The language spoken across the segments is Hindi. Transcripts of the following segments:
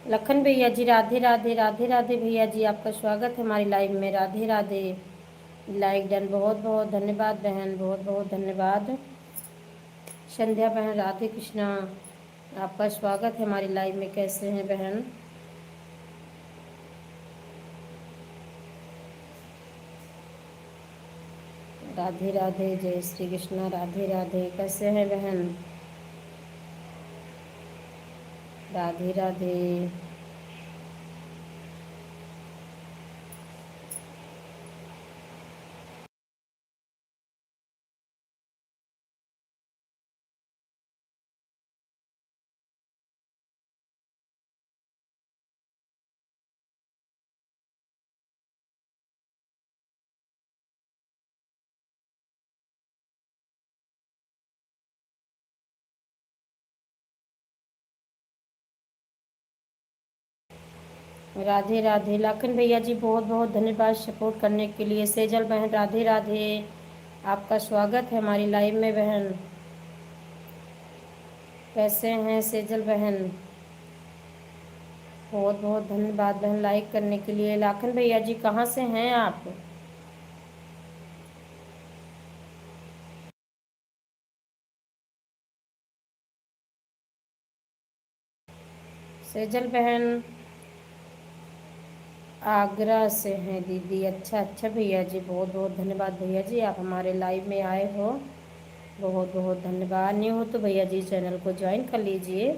लखन भैया जी राधे राधे, राधे राधे भैया जी, आपका स्वागत है हमारी लाइव में। राधे राधे। लाइक डन, बहुत बहुत धन्यवाद बहन, बहुत बहुत धन्यवाद। संध्या बहन राधे कृष्णा, आपका स्वागत है हमारी लाइव में। कैसे हैं बहन? राधे राधे, जय श्री कृष्णा, राधे राधे। कैसे हैं बहन? राधे राधे। राधे राधे। लाखन भैया जी बहुत बहुत धन्यवाद सपोर्ट करने के लिए। सेजल बहन राधे राधे, आपका स्वागत है हमारी लाइव में बहन। कैसे हैं सेजल बहन? बहुत बहुत धन्यवाद बहन लाइक करने के लिए। लाखन भैया जी कहाँ से हैं आप? सेजल बहन आगरा से हैं दीदी। अच्छा अच्छा भैया जी, बहुत बहुत धन्यवाद भैया जी, आप हमारे लाइव में आए हो। बहुत बहुत धन्यवाद। न्यू हो तो भैया जी चैनल को ज्वाइन कर लीजिए।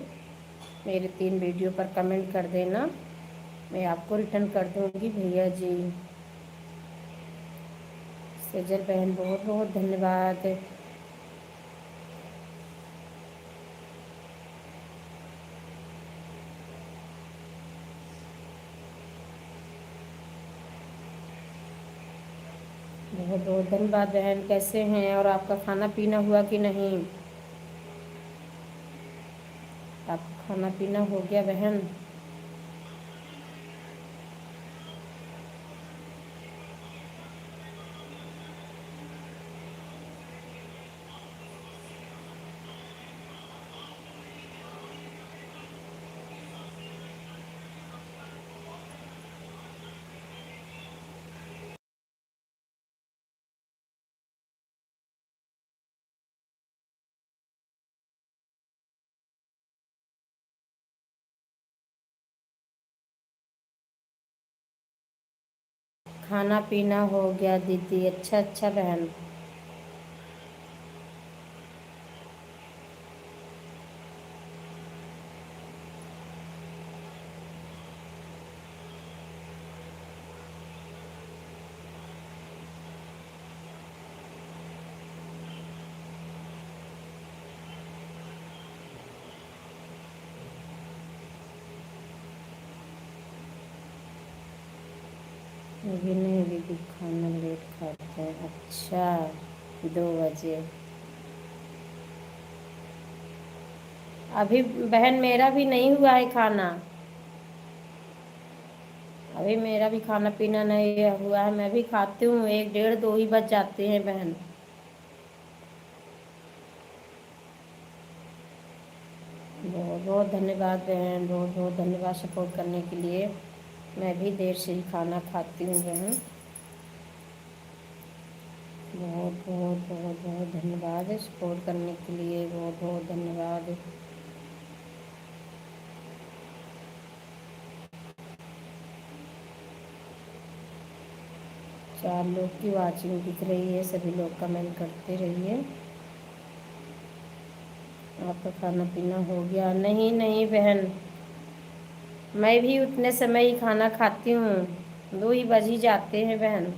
मेरे 3 वीडियो पर कमेंट कर देना, मैं आपको रिटर्न कर दूंगी भैया जी। सेजल बहन बहुत बहुत धन्यवाद। बहुत बहुत धन्यवाद बहन। कैसे हैं और आपका खाना पीना हुआ कि नहीं? आपका खाना पीना हो गया बहन? खाना पीना हो गया दीदी। अच्छा अच्छा बहन। अभी नहीं दीदी, खाना लेट खाते हैं। अच्छा, 2 बजे। अभी बहन मेरा भी नहीं हुआ है खाना। अभी मेरा भी खाना पीना नहीं हुआ है। मैं भी खाती हूँ 1 डेढ़ 2 ही बज जाते हैं बहन। बहुत बहुत धन्यवाद बहन, बहुत बहुत धन्यवाद सपोर्ट करने के लिए। मैं भी देर से ही खाना खाती हूँ बहन। बहुत बहुत बहुत बहुत धन्यवाद सपोर्ट करने के लिए, बहुत बहुत धन्यवाद। 4 लोग की वाचिंग दिख रही है, सभी लोग कमेंट करते रहिए। आपका खाना पीना हो गया? नहीं नहीं बहन, मैं भी उतने समय ही खाना खाती हूँ, 2 ही बज ही जाते हैं बहन।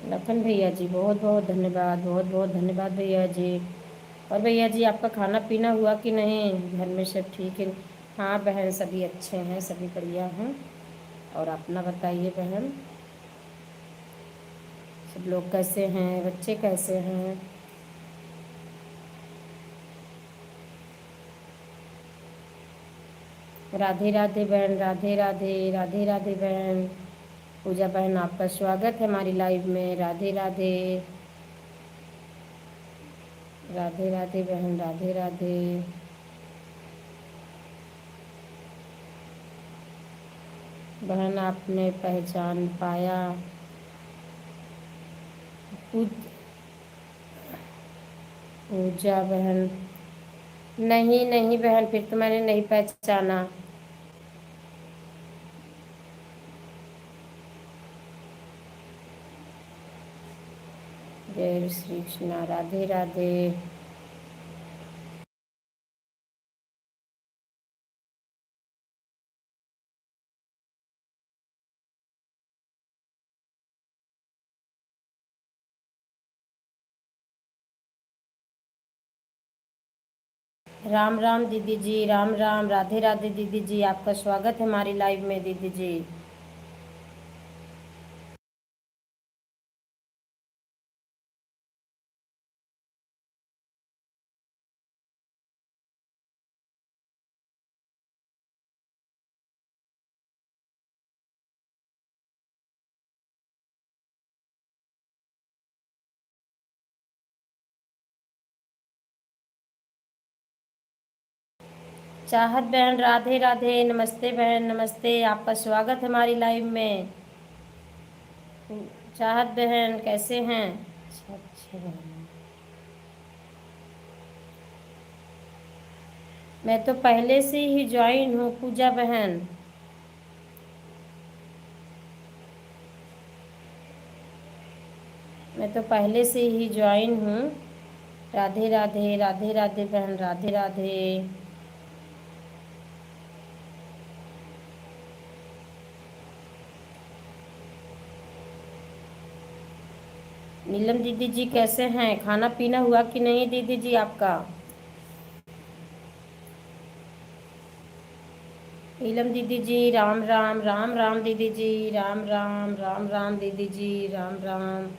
लखन भैया जी बहुत बहुत धन्यवाद, बहुत बहुत धन्यवाद भैया जी। और भैया जी आपका खाना पीना हुआ कि नहीं? घर में सब ठीक है? हाँ बहन, सभी अच्छे हैं, सभी बढ़िया हैं। और अपना बताइए बहन। सब लोग कैसे हैं, बच्चे कैसे हैं। राधे राधे बहन, राधे राधे, राधे राधे बहन। पूजा बहन आपका स्वागत है हमारी लाइव में। राधे राधे, राधे राधे बहन, राधे राधे। बहन आपने पहचान पाया? पूजा बहन, नहीं नहीं बहन, फिर तो मैंने नहीं पहचाना। जय श्री कृष्णा, राधे राधे। राम राम दीदी जी, राम राम, राधे राधे दीदी जी, आपका स्वागत है हमारी लाइव में दीदी जी। चाहत बहन, राधे राधे, नमस्ते बहन, नमस्ते, आपका स्वागत है हमारी लाइव में। चाहत बहन कैसे हैं? अच्छा अच्छा बहन, मैं तो पहले से ही ज्वाइन हूँ पूजा बहन। मैं तो पहले से ही ज्वाइन हूँ। राधे राधे, राधे राधे बहन, राधे राधे। नीलम दीदी जी कैसे हैं? खाना पीना हुआ कि नहीं दीदी जी आपका? नीलम दीदी जी राम राम, राम राम दीदी जी, राम राम, राम राम दीदी जी, राम राम।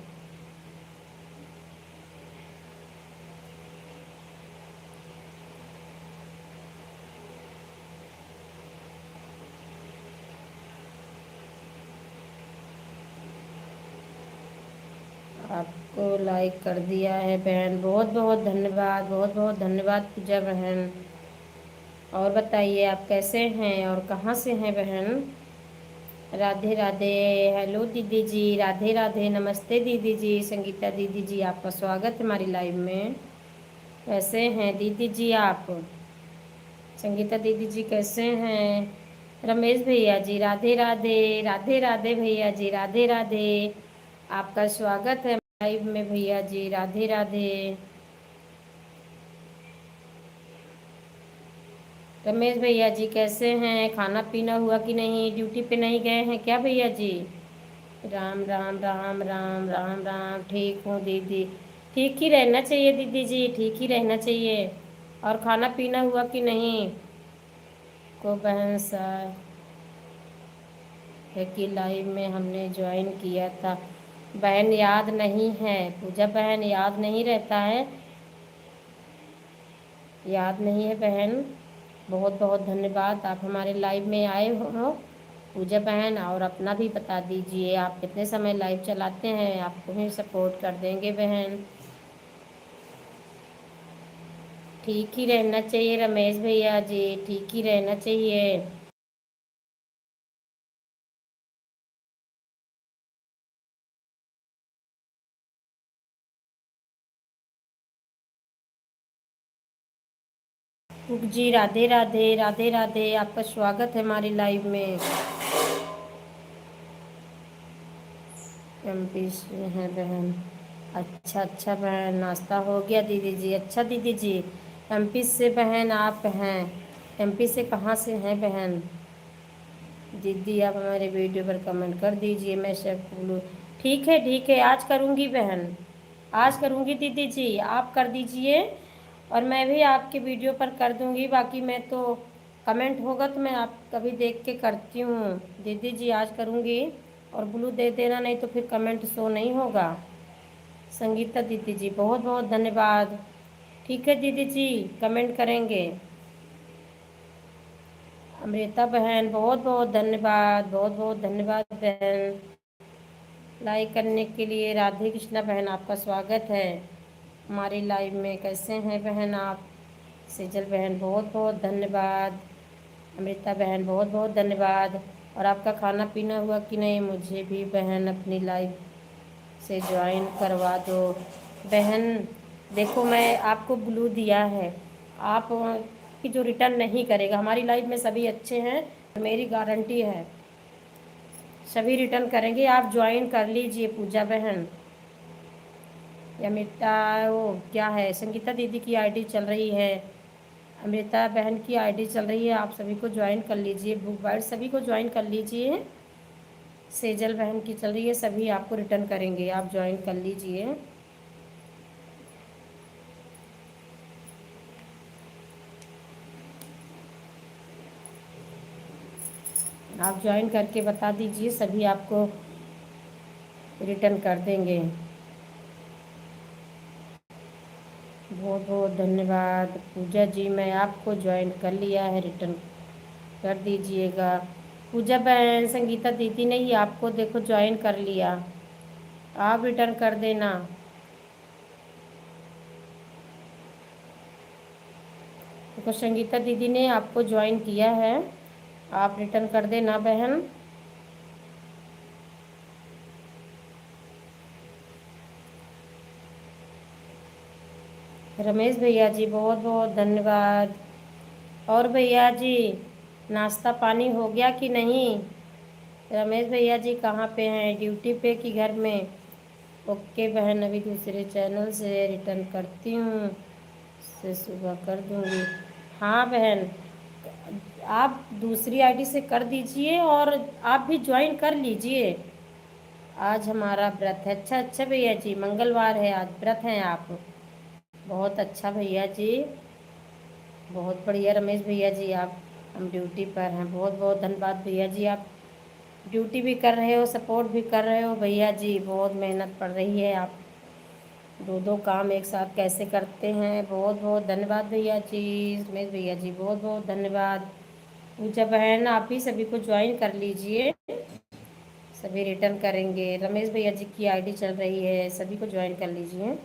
आपको लाइक कर दिया है बहन, बहुत बहुत धन्यवाद, बहुत बहुत धन्यवाद पूजा बहन। और बताइए आप कैसे हैं और कहाँ से हैं बहन? राधे राधे, हेलो दीदी जी, राधे राधे, नमस्ते दीदी जी, संगीता दीदी जी, आपका स्वागत है हमारी लाइव में। कैसे हैं दीदी जी आप? संगीता दीदी जी कैसे हैं? रमेश भैया जी राधे राधे, राधे राधे भैया जी, राधे राधे, आपका स्वागत है लाइव में भैया जी, राधे राधे। रमेश भैया जी कैसे हैं? खाना पीना हुआ कि नहीं? ड्यूटी पे नहीं गए हैं क्या भैया जी? राम राम, राम राम, राम राम, ठीक हूँ दीदी। ठीक ही रहना चाहिए दीदी जी, ठीक ही रहना चाहिए। और खाना पीना हुआ कि नहीं? को बहन सा है कि लाइव में हमने ज्वाइन किया था। बहन याद नहीं है, पूजा बहन याद नहीं रहता है, याद नहीं है बहन। बहुत बहुत धन्यवाद, आप हमारे लाइव में आए हो पूजा बहन। और अपना भी बता दीजिए आप कितने समय लाइव चलाते हैं, आपको भी सपोर्ट कर देंगे बहन। ठीक ही रहना चाहिए रमेश भैया जी, ठीक ही रहना चाहिए। कुक जी राधे राधे, राधे राधे, आपका स्वागत है हमारी लाइव में। एमपी से हैं बहन? अच्छा अच्छा बहन, नाश्ता हो गया दीदी जी? अच्छा दीदी जी, एमपी से बहन आप हैं? एमपी से कहाँ से हैं बहन? दीदी आप हमारे वीडियो पर कमेंट कर दीजिए, मैं सब बोलूँ। ठीक है, आज करूँगी बहन, आज करूँगी दीदी जी, आप कर दीजिए। और मैं भी आपके वीडियो पर कर दूँगी। बाकी मैं तो कमेंट होगा तो मैं आप कभी देख के करती हूँ दीदी जी, आज करूँगी। और ब्लू दे देना, नहीं तो फिर कमेंट शो नहीं होगा। संगीता दीदी जी बहुत बहुत धन्यवाद। ठीक है दीदी जी, कमेंट करेंगे। अमृता बहन बहुत बहुत धन्यवाद, बहुत बहुत धन्यवाद बहन लाइक करने के लिए। राधे कृष्णा बहन आपका स्वागत है हमारी लाइव में। कैसे हैं बहन आप? सेजल बहन बहुत बहुत धन्यवाद। अमृता बहन बहुत बहुत धन्यवाद। और आपका खाना पीना हुआ कि नहीं? मुझे भी बहन अपनी लाइव से ज्वाइन करवा दो बहन। देखो मैं आपको ब्लू दिया है, आप की जो रिटर्न नहीं करेगा। हमारी लाइफ में सभी अच्छे हैं, मेरी गारंटी है सभी रिटर्न करेंगे। आप ज्वाइन कर लीजिए पूजा बहन। या अमृता वो क्या है, संगीता दीदी की आईडी चल रही है, अमृता बहन की आईडी चल रही है। आप सभी को ज्वाइन कर लीजिए, बुक बाइट सभी को ज्वाइन कर लीजिए। सेजल बहन की चल रही है, सभी आपको रिटर्न करेंगे, आप ज्वाइन कर लीजिए। आप ज्वाइन करके बता दीजिए, सभी आपको रिटर्न कर देंगे। बहुत बहुत धन्यवाद पूजा जी, मैं आपको ज्वाइन कर लिया है, रिटर्न कर दीजिएगा। पूजा बहन संगीता दीदी ने ही आपको देखो ज्वाइन कर लिया, आप रिटर्न कर देना। देखो संगीता दीदी ने आपको ज्वाइन किया है, आप रिटर्न कर देना बहन। रमेश भैया जी बहुत बहुत धन्यवाद। और भैया जी नाश्ता पानी हो गया कि नहीं? रमेश भैया जी कहाँ पे हैं, ड्यूटी पे कि घर में? ओके बहन, अभी दूसरे चैनल से रिटर्न करती हूँ, से सुबह कर दूँगी। हाँ बहन, आप दूसरी आईडी से कर दीजिए और आप भी ज्वाइन कर लीजिए। आज हमारा व्रत है। अच्छा अच्छा भैया जी, मंगलवार है आज, व्रत हैं आप? बहुत अच्छा भैया जी, बहुत बढ़िया रमेश भैया जी। आप हम ड्यूटी पर हैं, बहुत बहुत धन्यवाद भैया जी। आप ड्यूटी भी कर रहे हो, सपोर्ट भी कर रहे हो भैया जी, बहुत मेहनत पड़ रही है। आप दो दो काम एक साथ कैसे करते हैं? बहुत बहुत धन्यवाद भैया जी। रमेश भैया जी बहुत बहुत धन्यवाद। पूजा बहन आप भी सभी को ज्वाइन कर लीजिए, सभी रिटर्न करेंगे। रमेश भैया जी की आईडी चल रही है, सभी को ज्वाइन कर लीजिए।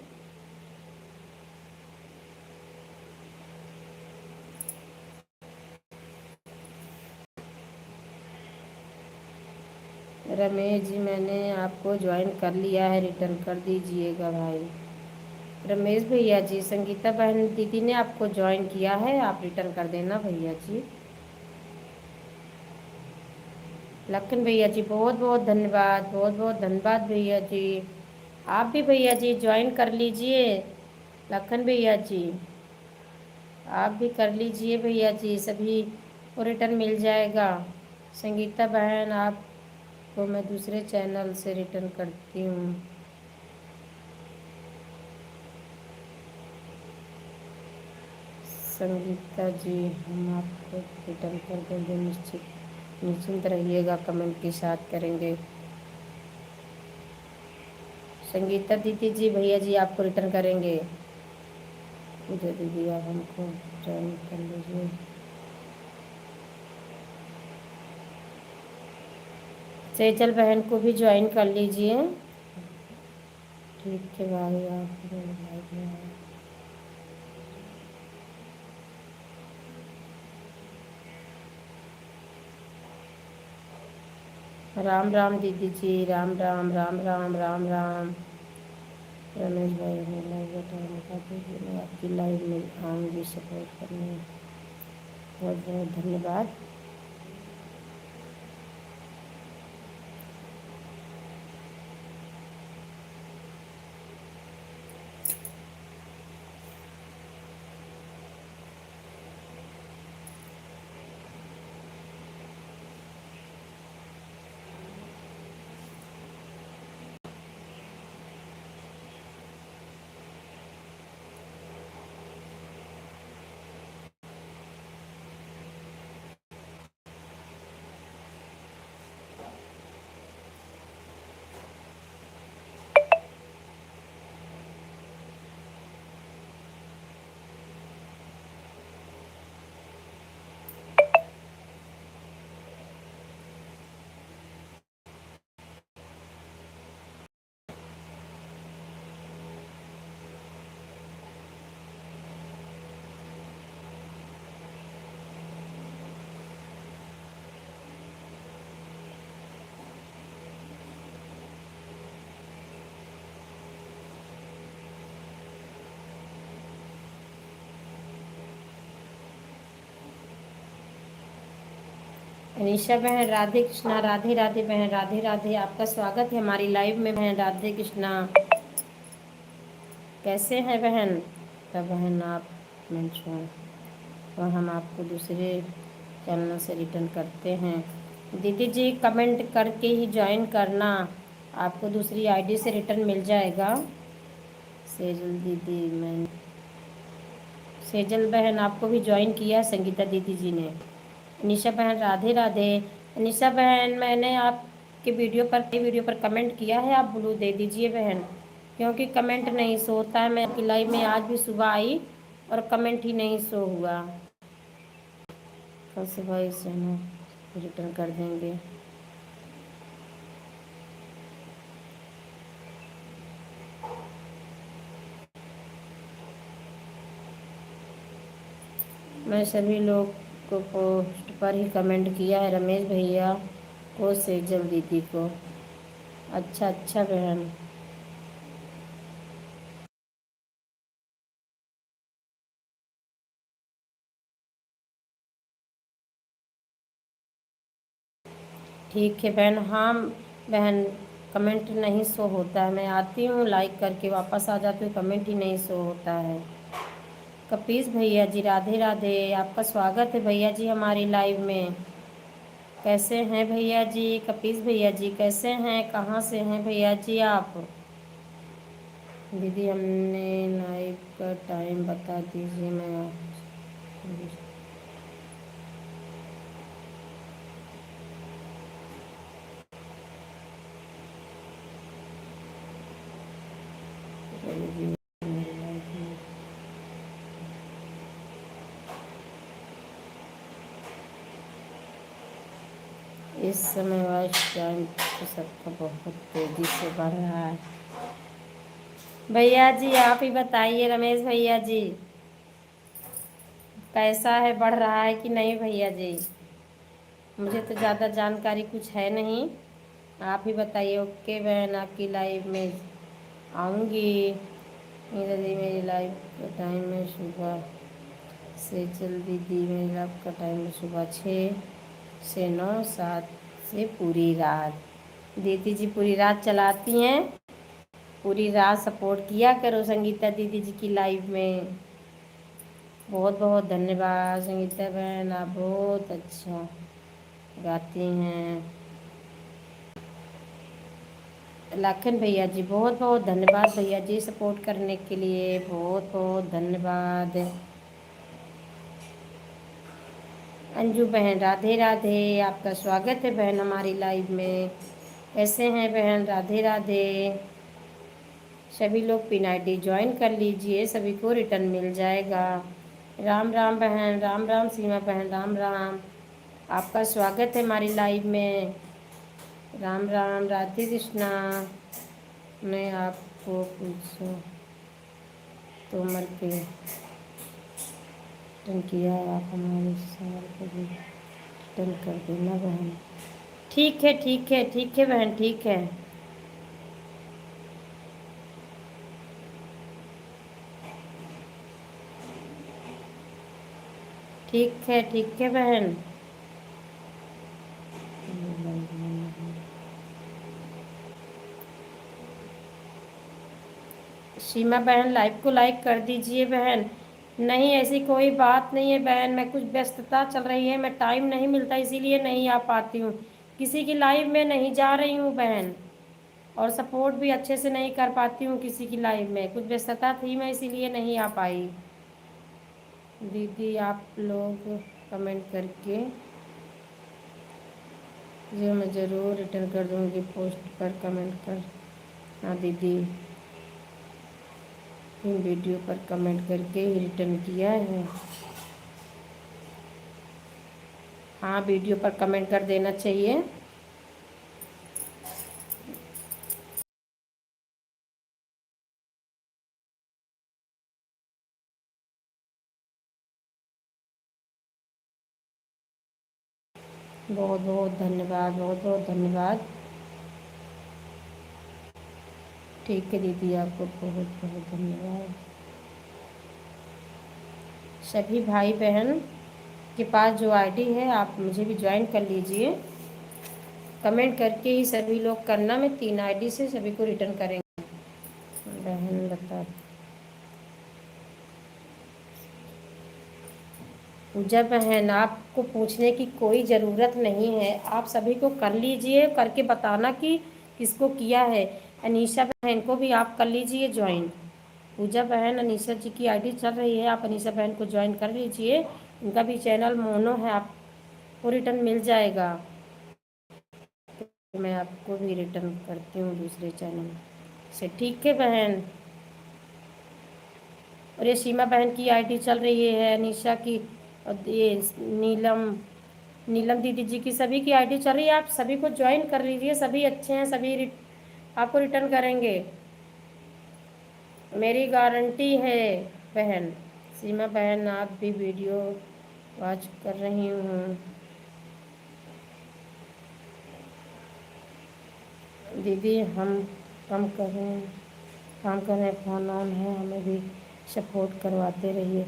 रमेश जी मैंने आपको ज्वाइन कर लिया है, रिटर्न कर दीजिएगा भाई। रमेश भैया जी संगीता बहन दीदी ने आपको ज्वाइन किया है, आप रिटर्न कर देना भैया जी। लखन भैया जी बहुत बहुत धन्यवाद, बहुत बहुत धन्यवाद भैया जी। आप भी भैया जी ज्वाइन कर लीजिए। लखन भैया जी आप भी कर लीजिए भैया जी, सभी को रिटर्न मिल जाएगा। संगीता बहन आपको मैं दूसरे चैनल से रिटर्न करती हूँ। संगीता जी हम आपको रिटर्न कर देंगे, निश्चिंत रहिएगा, कमेंट के साथ करेंगे। संगीता दीदी जी भैया जी आपको रिटर्न करेंगे। पूजा दीदी आप हमको ज्वाइन कर लीजिए। सेजल बहन को भी ज्वाइन कर लीजिए। ठीक है भाई, आप लाइव में आए। राम राम दीदी जी, राम राम राम राम राम राम। रमेश भाई हमें लाइव टाइम बता दीजिए, मैं आपकी लाइव में आऊँगी सपोर्ट करने। बहुत बहुत धन्यवाद। निशा बहन राधे कृष्णा, राधे राधे बहन, राधे राधे। आपका स्वागत है हमारी लाइव में बहन। राधे कृष्णा, कैसे हैं बहन? तब बहन आप मेंशन तो हम आपको दूसरे चैनल से रिटर्न करते हैं। दीदी जी कमेंट करके ही ज्वाइन करना, आपको दूसरी आईडी से रिटर्न मिल जाएगा। सेजल दीदी, मैं सेजल बहन आपको भी ज्वाइन किया है संगीता दीदी जी ने। निशा बहन राधे राधे। निशा बहन मैंने आपके वीडियो पर कमेंट किया है, आप ब्लू दे दीजिए बहन, क्योंकि कमेंट नहीं शो होता है। मैं आपकी लाइव में आज भी सुबह आई और कमेंट ही नहीं शो हुआ। कल सुबह इसे हम रिटर्न कर देंगे। मैं सभी लोग को पोस्ट पर ही कमेंट किया है, रमेश भैया को, सेजल दीदी को। अच्छा अच्छा बहन, ठीक है बहन। हाँ बहन, कमेंट नहीं शो होता है। मैं आती हूँ लाइक करके वापस आ जाती हूँ, कमेंट ही नहीं शो होता है। कपीस भैया जी राधे राधे, आपका स्वागत है भैया जी हमारी लाइव में। कैसे हैं भैया जी? कपीस भैया जी कैसे हैं? कहाँ से हैं भैया जी आप? दीदी हमने लाइव का टाइम बता दीजिए। मैं इस समय वॉइस टाइम तो सबका बहुत तेज़ी से बढ़ रहा है। भैया जी आप ही बताइए, रमेश भैया जी कैसा है, बढ़ रहा है कि नहीं भैया जी? मुझे तो ज़्यादा जानकारी कुछ है नहीं, आप ही बताइए। ओके बहन, आपकी लाइव में आऊँगी। यदि मेरी लाइव का टाइम है सुबह से, जल्दी दी मेरी लाइव का टाइम है सुबह 6 से 9, 7 से पूरी रात। दीदी जी पूरी रात चलाती हैं, पूरी रात सपोर्ट किया करो संगीता दीदी जी की लाइव में। बहुत बहुत धन्यवाद संगीता बहन, आप बहुत अच्छा गाती हैं। लाखन भैया जी बहुत बहुत धन्यवाद भैया जी, सपोर्ट करने के लिए बहुत बहुत धन्यवाद। अंजू बहन राधे राधे, आपका स्वागत है बहन हमारी लाइव में। कैसे हैं बहन? राधे राधे। सभी लोग पिन आईडी ज्वाइन कर लीजिए, सभी को रिटर्न मिल जाएगा। राम राम बहन, राम राम सीमा बहन, राम राम। आपका स्वागत है हमारी लाइव में। राम राम, राधे कृष्णा। मैं आपको पूछूं तोमर के रिटर्न किया है, आप हमारे सवाल को भी रिटर्न कर देना बहन। ठीक है ठीक है ठीक है बहन, ठीक है। ठीक है बहन। सीमा बहन लाइव को लाइक कर दीजिए बहन। नहीं ऐसी कोई बात नहीं है बहन, मैं कुछ व्यस्तता चल रही है, मैं टाइम नहीं मिलता इसीलिए नहीं आ पाती हूँ। किसी की लाइव में नहीं जा रही हूँ बहन, और सपोर्ट भी अच्छे से नहीं कर पाती हूँ किसी की लाइव में, कुछ व्यस्तता थी मैं इसीलिए नहीं आ पाई। दीदी आप लोग कमेंट करके जो मैं ज़रूर रिटर्न कर दूँगी, पोस्ट पर कमेंट कर। हाँ दीदी, इन वीडियो पर कमेंट करके ही रिटर्न किया है। हाँ वीडियो पर कमेंट कर देना चाहिए। बहुत बहुत धन्यवाद, बहुत बहुत धन्यवाद। ठीक है दीदी, आपको बहुत बहुत धन्यवाद। सभी भाई बहन के पास जो आईडी है आप मुझे भी ज्वाइन कर लीजिए। कमेंट करके ही सभी लोग करना, मैं 3 आईडी से सभी को रिटर्न करेंगे। बहन बता, पूजा बहन आपको पूछने की कोई ज़रूरत नहीं है, आप सभी को कर लीजिए, करके बताना कि किसको किया है। अनीशा बहन को भी आप कर लीजिए ज्वाइन। पूजा बहन अनीशा जी की आईडी चल रही है, आप अनीशा बहन को ज्वाइन कर लीजिए। उनका भी चैनल मोनो है, आपको रिटर्न मिल जाएगा। तो मैं आपको भी रिटर्न करती हूँ दूसरे चैनल से, ठीक है बहन। और ये सीमा बहन की आईडी चल रही है, अनीशा की, और ये नीलम नीलम दीदी जी की, सभी की आईडी चल रही है। आप सभी को ज्वाइन कर लीजिए, सभी अच्छे हैं, सभी आपको रिटर्न करेंगे, मेरी गारंटी है बहन। सीमा बहन आप भी वीडियो वॉच कर रही हूँ। दीदी हम कम करें, काम करें, फ़ोन ऑन है, हमें भी सपोर्ट करवाते रहिए।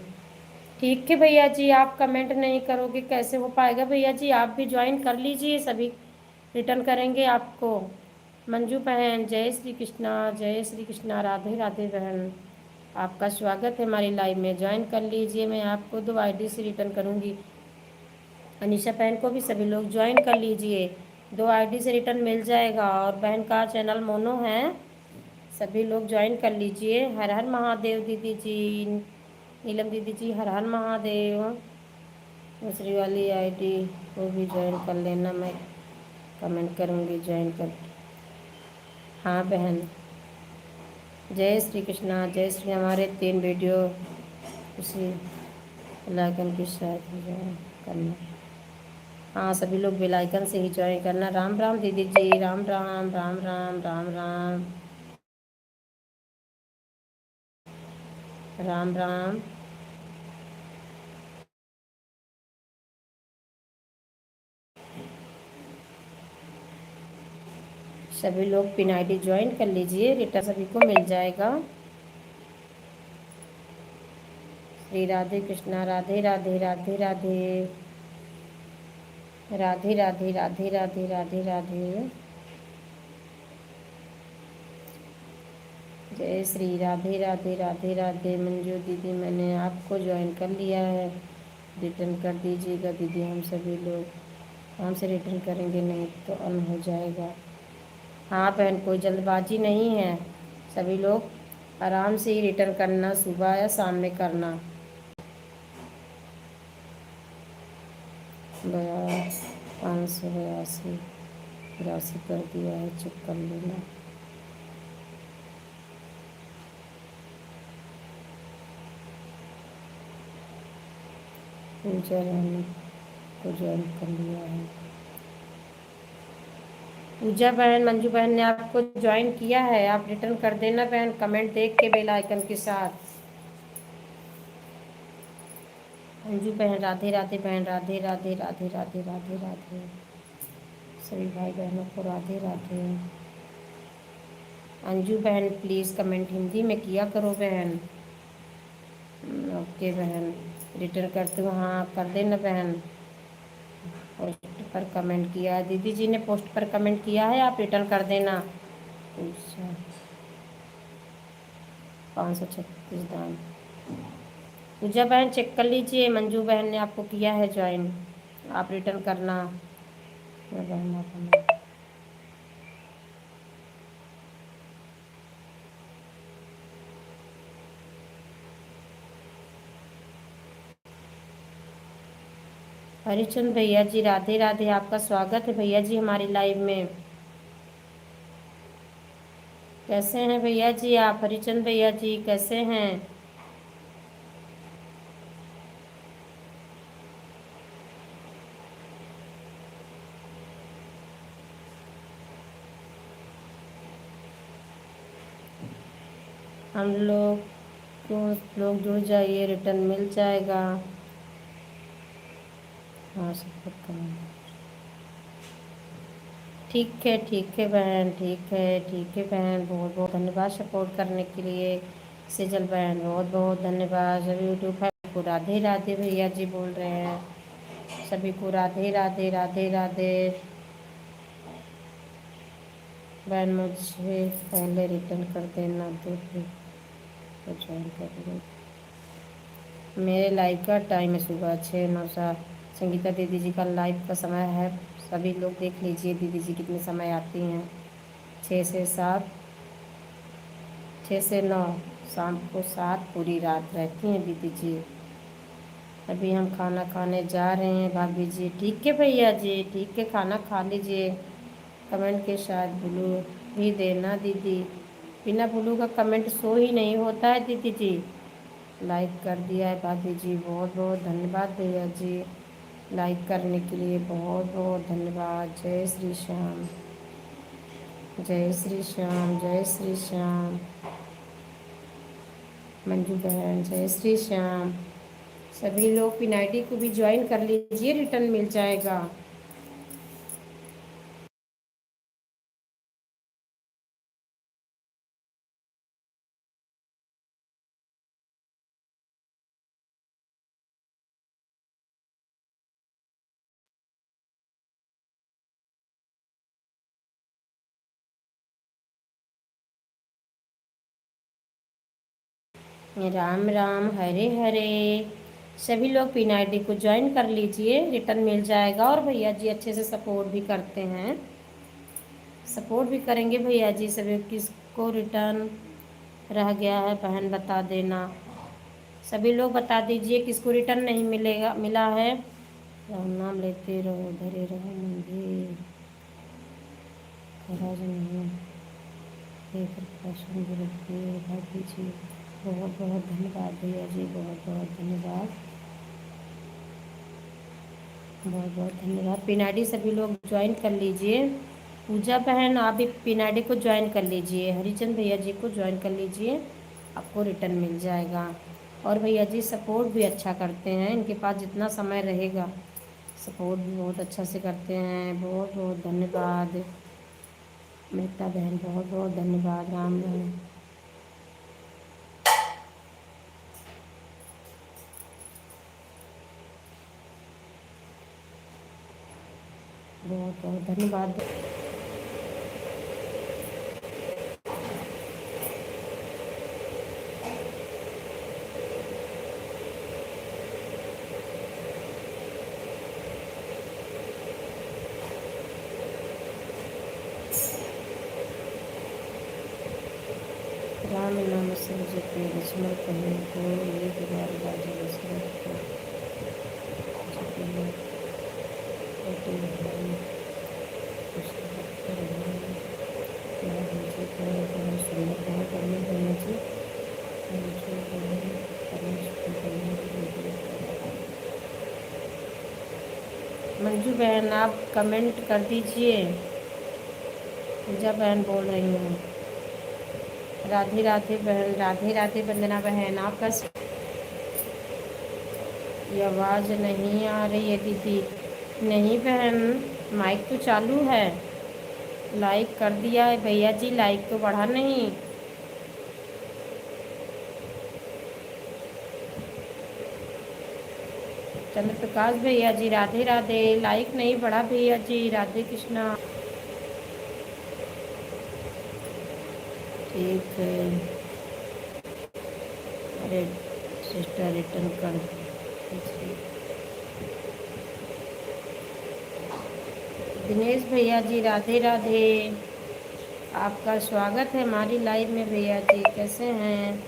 ठीक है भैया जी, आप कमेंट नहीं करोगे कैसे हो पाएगा भैया जी, आप भी ज्वाइन कर लीजिए, सभी रिटर्न करेंगे आपको। मंजू बहन जय श्री कृष्णा, जय श्री कृष्णा, राधे राधे बहन, आपका स्वागत है हमारी लाइव में, ज्वाइन कर लीजिए। मैं आपको 2 आईडी से रिटर्न करूँगी। अनीशा बहन को भी सभी लोग ज्वाइन कर लीजिए, 2 आईडी से रिटर्न मिल जाएगा। और बहन का चैनल मोनो है, सभी लोग ज्वाइन कर लीजिए। हर हर महादेव दीदी जी, नीलम दीदी जी हर हर महादेव। दूसरी वाली आईडी को भी ज्वाइन कर लेना, मैं कमेंट करूँगी ज्वाइन कर। हाँ बहन, जय श्री कृष्णा, जय श्री, हमारे 3 वीडियो उसी बेलाइकन की शायद हो जाए करना। हाँ सभी लोग बेलाइकन से ही ज्वाइन करना। राम राम दीदी जी, राम राम राम राम राम राम राम राम। सभी लोग पिन आईडी ज्वाइन कर लीजिए, रिटर्न सभी को मिल जाएगा। श्री राधे कृष्णा, राधे राधे राधे राधे राधे राधे राधे राधे राधे राधे, जय श्री राधे राधे राधे राधे। मंजू दीदी मैंने आपको ज्वाइन कर लिया है, रिटर्न कर दीजिएगा दीदी, हम सभी लोग हम से रिटर्न करेंगे, नहीं तो अन हो जाएगा। हाँ बहन, कोई जल्दबाजी नहीं है, सभी लोग आराम से ही रिटर्न करना, सुबह या शाम में करना। 582 83 कर दिया है, चेक कर लेना। पूजा रानी को ज्वाइन कर लिया है। पूजा बहन, मंजू बहन ने आपको ज्वाइन किया है, आप रिटर्न कर देना बहन, कमेंट देख के बेल आइकन के साथ। मंजू बहन राधे राधे बहन, राधे राधे राधे राधे राधे राधे, सभी भाई बहनों को राधे राधे। अंजू बहन प्लीज़ कमेंट हिंदी में किया करो बहन। ओके बहन, रिटर्न करते हो, हाँ कर देना बहन। पोस्ट पर कमेंट किया है, दीदी जी ने पोस्ट पर कमेंट किया है, आप रिटर्न कर देना। अच्छा, 536 दाम। पूजा बहन चेक कर लीजिए, मंजू बहन ने आपको किया है ज्वाइन, आप रिटर्न करना। हरिचंद भैया जी राधे राधे, आपका स्वागत है भैया जी हमारी लाइव में। कैसे हैं भैया जी आप, हरिचंद भैया जी कैसे हैं? हम लोग को लोग जुड़ जाइए, रिटर्न मिल जाएगा। हाँ सपोर्ट करेंगे, ठीक है बहन, ठीक है बहन, बहुत बहुत धन्यवाद सपोर्ट करने के लिए। सेजल बहन बहुत बहुत धन्यवाद। सभी यूट्यूब को राधे राधे भैया जी बोल रहे हैं। सभी को राधे राधे राधे राधे। बहन मुझे पहले रिटर्न कर देना तो फिर ज्वाइन कर लूँ। मेरे लाइव का टाइम है सुबह 6:09। संगीता दीदी जी का लाइव का समय है, सभी लोग देख लीजिए दीदी जी कितने समय आती हैं। 6 से 7, 6 से 9, शाम को 7 पूरी रात रहती हैं दीदी जी। अभी हम खाना खाने जा रहे हैं भाभी जी। ठीक है भैया जी, ठीक है, खाना खा लीजिए। कमेंट के साथ ब्लू भी देना दीदी, बिना ब्लू का कमेंट शो ही नहीं होता है दीदी जी। लाइक कर दिया है भाभी जी, बहुत बहुत धन्यवाद भैया जी। लाइक करने के लिए बहुत बहुत धन्यवाद। जय श्री श्याम, जय श्री श्याम, जय श्री श्याम। मंजू बहन जय श्री श्याम। सभी लोग पिनाइडी को भी ज्वाइन कर लीजिए, रिटर्न मिल जाएगा। राम राम, हरे हरे। सभी लोग पिनाइडी को ज्वाइन कर लीजिए, रिटर्न मिल जाएगा। और भैया जी अच्छे से सपोर्ट भी करते हैं, सपोर्ट भी करेंगे भैया जी। सभी किसको रिटर्न रह गया है बहन बता देना। सभी लोग बता दीजिए किसको रिटर्न नहीं मिलेगा, मिला है। राम नाम लेते रहो, धरे रहो मंदिर खरा जो नहीं देकर प्रश्न भी रखिए भाभी जी। बहुत बहुत धन्यवाद भैया जी, बहुत बहुत धन्यवाद, बहुत बहुत धन्यवाद। पिनाडी सभी लोग ज्वाइन कर लीजिए। पूजा बहन आप भी पिनाडी को ज्वाइन कर लीजिए। हरिचंद भैया जी को ज्वाइन कर लीजिए, आपको रिटर्न मिल जाएगा। और भैया जी सपोर्ट भी अच्छा करते हैं, इनके पास जितना समय रहेगा सपोर्ट भी बहुत अच्छा से करते हैं। बहुत बहुत धन्यवाद। मेहता बहन बहुत बहुत धन्यवाद। राम राम। बहुत बहुत धन्यवाद। राम नाम सृजते लक्ष्मण कहे को एक बार राजा दशरथ को जपिया कोटि भाई उसके भक्त रहे। क्या मुझे बहुत सुंदर बहुत करने भैया जी, मुझे परमेश्वर करने के लिए। मंजू बहन आप कमेंट कर दीजिए। पूजा बहन बोल रही हूँ। राधे राधे बहन, राधे राधे वंदना बहन। आपका ये आवाज़ नहीं आ रही है दीदी। नहीं बहन, माइक तो चालू है। लाइक कर दिया है भैया जी, लाइक तो बढ़ा नहीं। चंद्र प्रकाश भैया जी राधे राधे। लाइक नहीं बढ़ा भैया जी, राधे कृष्णा। ठीक है, अरे सिस्टर रिटर्न कर दीजिए। दिनेश भैया जी राधे राधे। आपका स्वागत है हमारी लाइव में भैया जी, कैसे हैं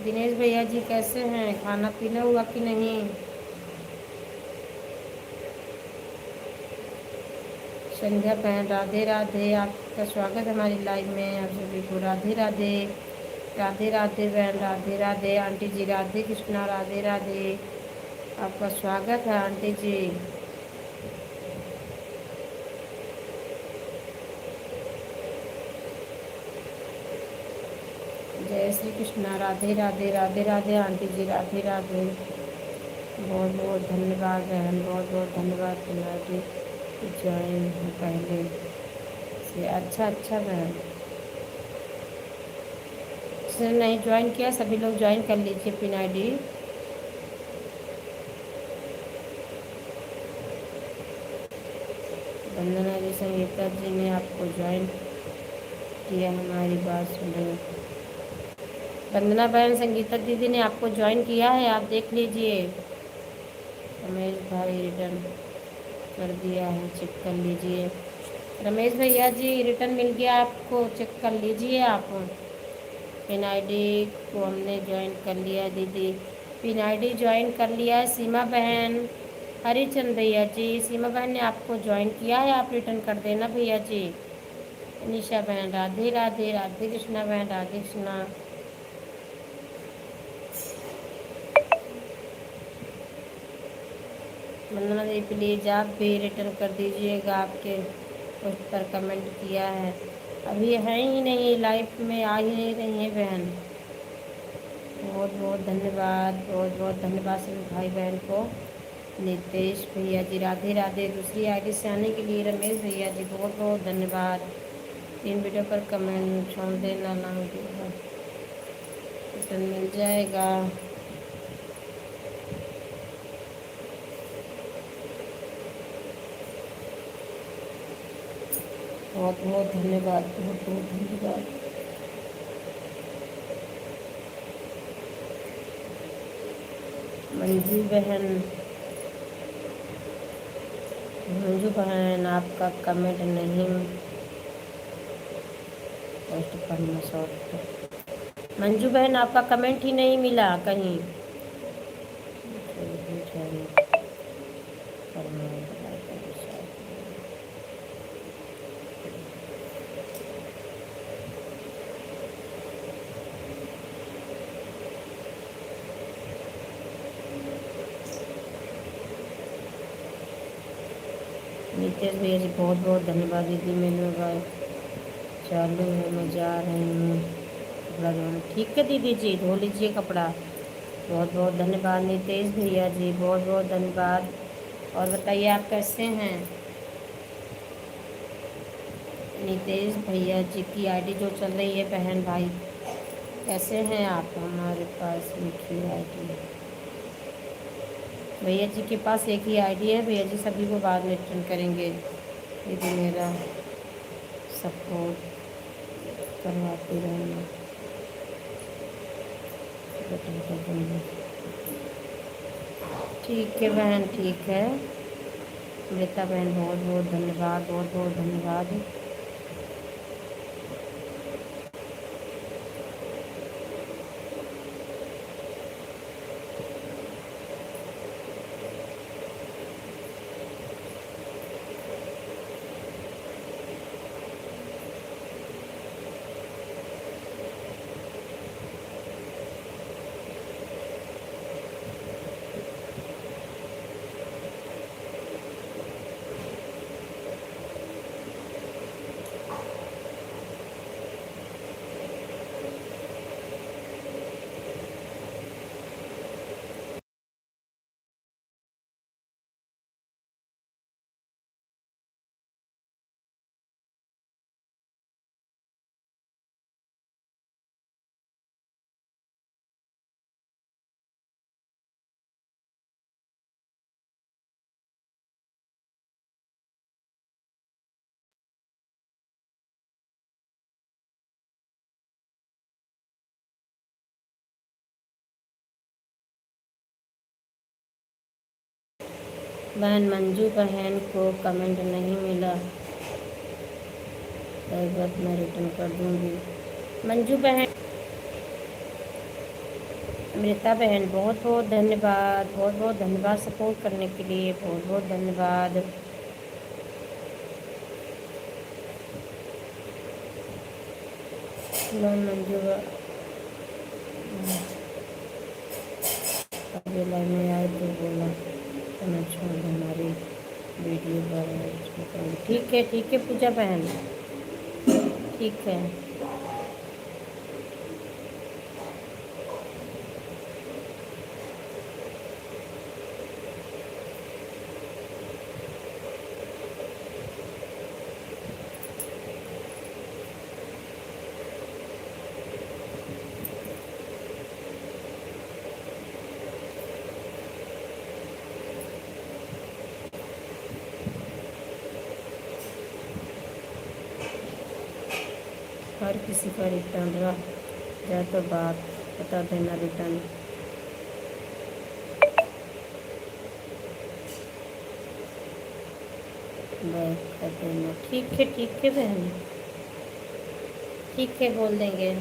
दिनेश भैया जी, कैसे हैं? खाना पीना हुआ कि नहीं? संध्या बहन राधे राधे। आपका स्वागत है हमारी लाइव में, आप सभी को राधे राधे। राधे राधे बहन, राधे राधे। आंटी जी राधे कृष्णा, राधे राधे। आपका स्वागत है आंटी जी। जय श्री कृष्णा, राधे राधे। राधे राधे आंटी जी, राधे राधे। बहुत बहुत धन्यवाद बहन, बहुत बहुत धन्यवाद। पिनाडी ज्वाइन पहले से अच्छा अच्छा बहन। जिसने नहीं ज्वाइन किया सभी लोग ज्वाइन कर लीजिए पिनाडी। संगीता जी ने आपको ज्वाइन किया, हमारी बात सुने। वंदना बहन संगीता दीदी ने आपको ज्वाइन किया है, आप देख लीजिए। रमेश भाई रिटर्न कर दिया है, चेक कर लीजिए। रमेश भैया जी रिटर्न मिल गया आपको, चेक कर लीजिए आप। पिन आईडी को हमने ज्वाइन कर लिया दीदी, पिन आईडी ज्वाइन कर लिया है सीमा बहन। हरिचंद भैया जी, सीमा बहन ने आपको ज्वाइन किया है, आप रिटर्न कर देना भैया जी। निशा बहन राधे राधे, राधे कृष्णा बहन राधे कृष्णा। वंदना दी प्लीज़ आप भी रिटर्न कर दीजिएगा, आपके पोस्ट पर कमेंट किया है। अभी है ही नहीं, लाइफ में आ ही नहीं रही है बहन। बहुत बहुत धन्यवाद, बहुत बहुत धन्यवाद सभी भाई बहन को। नितेश भैया जी राधे राधे, दूसरी आईडी से आने के लिए रमेश भैया जी बहुत बहुत धन्यवाद। 3 वीडियो पर कमेंट छोड़ देना, लाऊंगी रिटर्न मिल जाएगा। बहुत बहुत धन्यवाद, बहुत बहुत धन्यवाद। मंजू बहन आपका कमेंट नहीं, पोस्ट करना शॉर्ट। मंजू बहन आपका कमेंट ही नहीं मिला कहीं। नितेश भैया जी बहुत बहुत धन्यवाद दीदी। मेरे मोबाइल चालू है, मैं जा रही हूँ कपड़ा धोने। ठीक है दीदी जी, धो लीजिए कपड़ा। बहुत बहुत धन्यवाद नितेश भैया जी, बहुत बहुत धन्यवाद। और बताइए आप कैसे हैं? नितेश भैया जी की आईडी जो चल रही है बहन भाई, कैसे हैं आप? हमारे पास लिखी आईडी भैया जी के पास एक ही आईडी है, भैया जी सभी को बाद में रिटर्न करेंगे। दीदी मेरा सपोर्ट करवाते रहना, रिटर्न कर दूँगी। ठीक है बहन, ठीक है। अमृता बहन बहुत बहुत धन्यवाद, बहुत बहुत धन्यवाद। बहन मंजू बहन को कमेंट नहीं मिला, बात मैं रिटर्न कर दूंगी। मंजू बहन, अमृता बहन बहुत बहुत धन्यवाद, बहुत बहुत धन्यवाद सपोर्ट करने के लिए, बहुत बहुत धन्यवाद। मंजू अभी लाइव में आए तो बोला तो मैं छोड़ दूँ हमारी वीडियो पर। ठीक है पूजा बहन, ठीक है। अगर किसी का रिटर्न रह जाए तो बात बता देना, रिटर्न बैक कर देना। ठीक है बहन, ठीक है, बोल देंगे।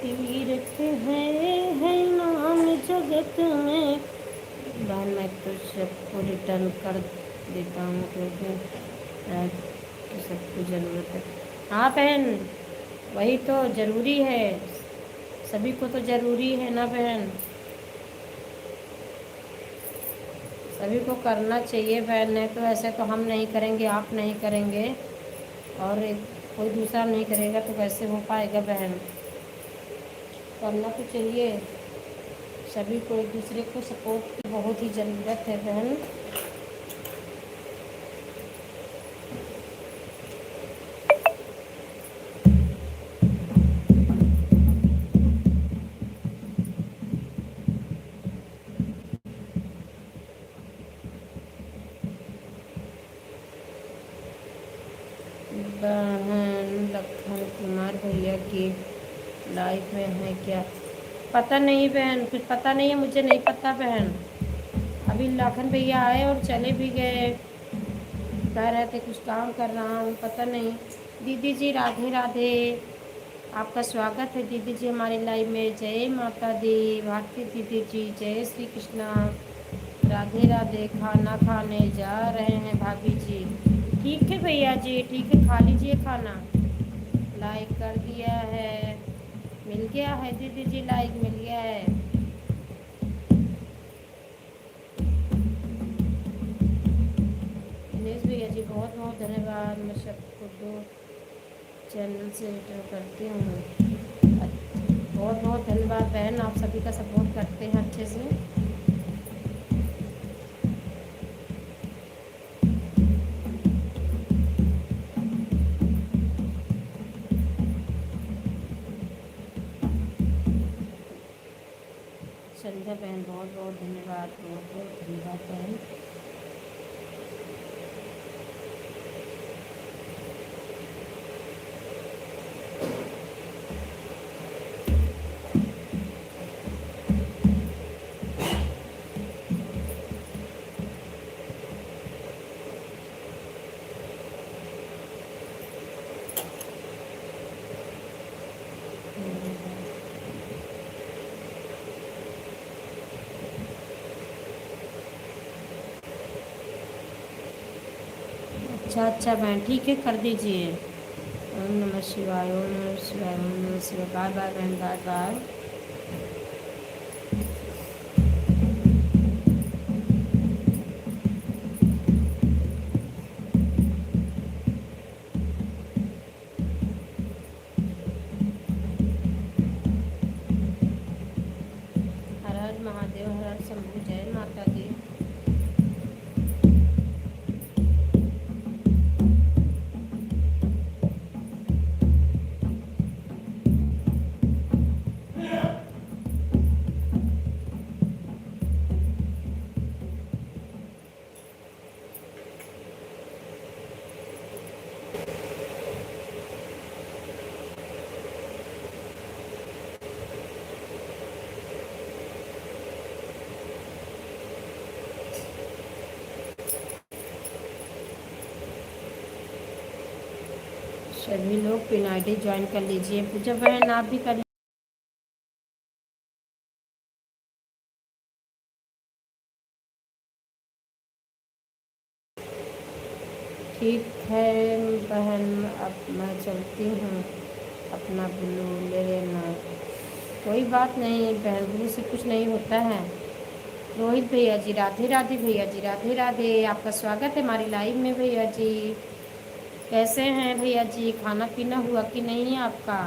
तीर्थ है नाम जगत में। बहन मैं तो सबको रिटर्न कर देता हूँ क्योंकि सबको ज़रूरत है। हाँ बहन, वही तो ज़रूरी है, सभी को तो ज़रूरी है ना बहन, सभी को करना चाहिए बहन। नहीं तो ऐसे तो हम नहीं करेंगे, आप नहीं करेंगे और कोई दूसरा नहीं करेगा तो कैसे हो पाएगा बहन। करना तो चाहिए, सभी को एक दूसरे को सपोर्ट की बहुत ही ज़रूरत है बहन। बहन लखन कुमार भैया की लाइफ में है क्या? पता नहीं बहन, कुछ पता नहीं है, मुझे नहीं पता बहन। अभी लखन भैया आए और चले भी गए, कह रहे थे कुछ काम कर रहा हूँ, पता नहीं। दीदी जी राधे राधे, आपका स्वागत है दीदी जी हमारी लाइव में। जय माता दी भारती दीदी जी, जय श्री कृष्णा, राधे राधे। खाना खाने जा रहे हैं भाभी जी। ठीक है भैया जी, ठीक है, खा लीजिए खाना। लाइक कर दिया है, मिल गया है दीदी जी, लाइक मिल गया है। दिनेश भैया जी बहुत बहुत धन्यवाद। मैं सबको दो चैनल से रिटर्न करती हूँ। बहुत बहुत धन्यवाद बहन, आप सभी का सपोर्ट करते हैं अच्छे से। संध्या बहन बहुत बहुत धन्यवाद, बहुत बहुत धन्यवाद बहन। अच्छा अच्छा बहन, ठीक है, कर दीजिए। ओम नमः शिवाय, ओम नमः शिवाय, ओम नमः शिवाय। बाय बाय बहन, बाय बाय। हर हर महादेव, हर हर शंभु, जय माता दी। सभी लोग पिन आईडी ज्वाइन कर लीजिए। पूजा बहन आप भी कर। ठीक है बहन, अब मैं चलती हूँ, अपना ब्लू ले लेना। कोई बात नहीं बहन, ब्लू से कुछ नहीं होता है। रोहित भैया जी राधे राधे, भैया जी राधे राधे, आपका स्वागत है हमारी लाइव में भैया जी। कैसे हैं भैया जी, खाना पीना हुआ कि नहीं है आपका?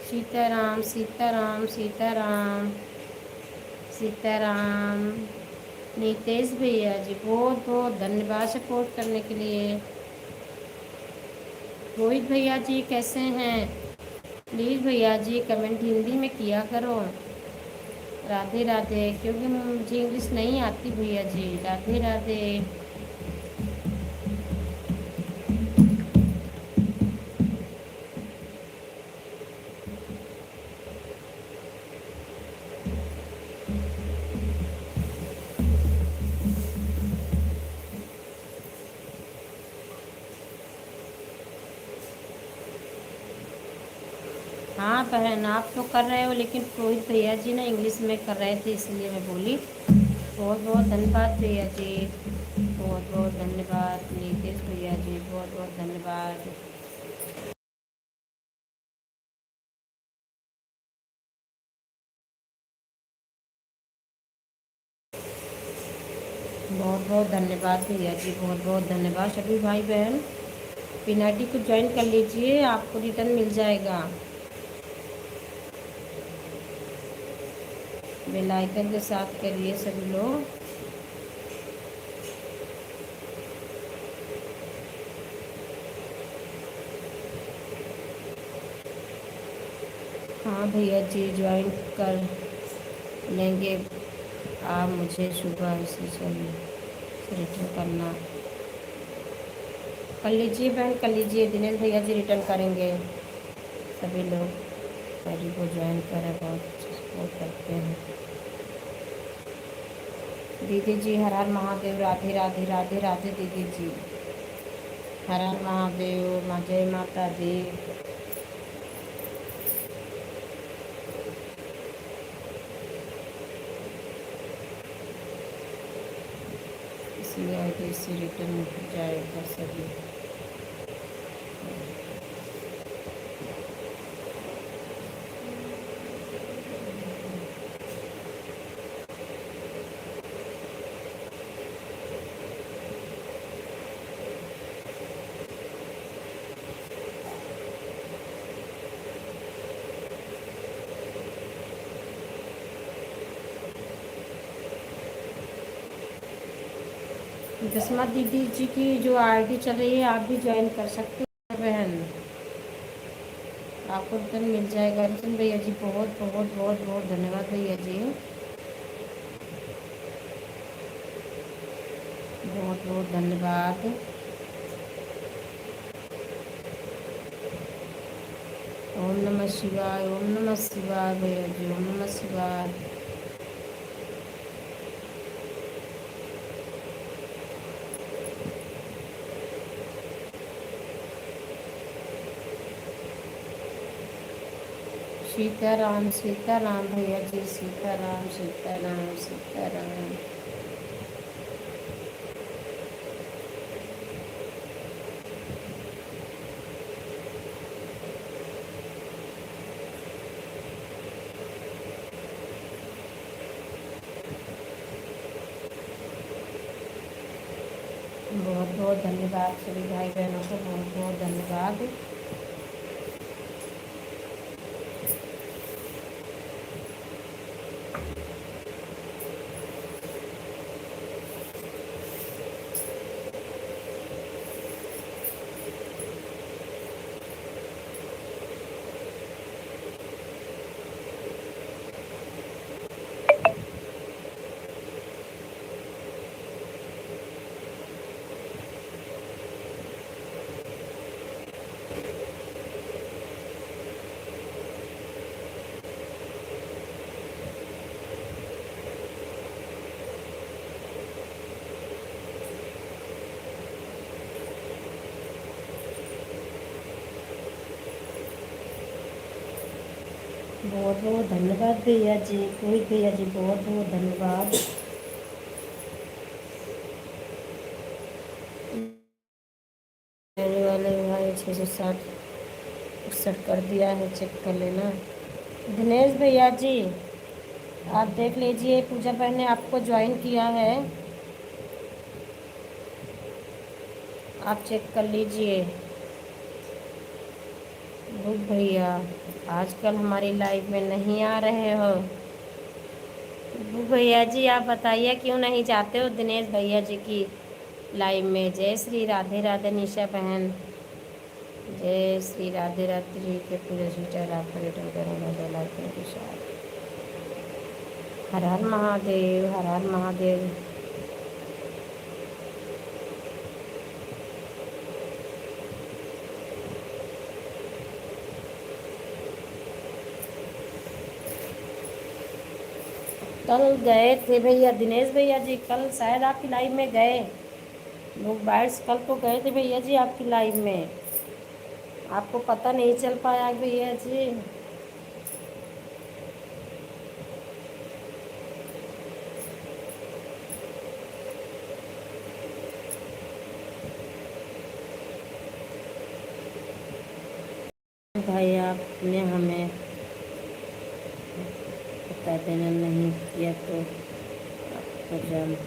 सीताराम सीताराम सीताराम सीताराम। नीतेश भैया जी बहुत बहुत धन्यवाद सपोर्ट करने के लिए। रोहित भैया जी कैसे हैं? प्लीज़ भैया जी कमेंट हिंदी में किया करो। राधे राधे, क्योंकि मुझे इंग्लिश नहीं आती भैया जी। राधे राधे। हाँ बहन, आप तो कर रहे हो, लेकिन रोहित भैया जी ना इंग्लिश में कर रहे थे, इसलिए मैं बोली। बहुत बहुत धन्यवाद भैया जी, बहुत बहुत धन्यवाद। नीतीश भैया जी बहुत बहुत धन्यवाद। बहुत बहुत धन्यवाद भैया जी, बहुत बहुत धन्यवाद। सभी भाई बहन पिनाटी को ज्वाइन कर लीजिए, आपको रिटर्न मिल जाएगा। बेल आइकन के साथ करिए सभी लोग। हाँ भैया जी ज्वाइन कर लेंगे। आप मुझे सुबह से चाहिए रिटर्न करना। कर लीजिए बहन, कर लीजिए। दिनेश भैया जी रिटर्न करेंगे। सभी लोग सभी को ज्वाइन करें, बहुत सपोर्ट करते हैं। दीदी जी हर हर महादेव। राधे राधे राधे राधे दीदी जी। हर हर महादेव, जय माता दी। इसी आईडी से रिटर्न हो जाएगा सभी। जसमा दीदी जी की जो आईडी चल रही है, आप भी ज्वाइन कर सकते हैं बहन। आपको रिटर्न मिल जाएगा। रिटर्न भैया जी बहुत बहुत बहुत बहुत धन्यवाद भैया जी, बहुत बहुत धन्यवाद। ओम नमः शिवाय, ओम नमः शिवाय भैया जी, ओम नमः शिवाय। सीताराम सीताराम भैया जी, सीताराम सीताराम सीताराम। बहुत बहुत धन्यवाद सभी भाई बहनों को, बहुत बहुत धन्यवाद। बहुत बहुत धन्यवाद भैया जी, कोई भैया जी बहुत बहुत धन्यवाद। मेरे वाले भाई 660 कर दिया है, चेक कर लेना। दिनेश भैया जी आप देख लीजिए, पूजा बहन ने आपको ज्वाइन किया है, आप चेक कर लीजिए। बुक भैया आजकल हमारी लाइफ में नहीं आ रहे हो। बुक भैया जी आप बताइए क्यों नहीं जाते हो दिनेश भैया जी की लाइव में। जय श्री राधे राधे निशा बहन, जय श्री राधे रात्रि के पूजा सिस्टर आपको रिटर्न करूँगा बेल आइकन के साथ। हर हर महादेव, हर हर महादेव। कल गए थे भैया दिनेश भैया जी, कल शायद आपकी लाइव में गए लोग बाइट्स, कल तो गए थे भैया जी आपकी लाइव में, आपको पता नहीं चल पाया भैया जी। भाई आपने हमें बता देना नहीं किया तो आपको जान।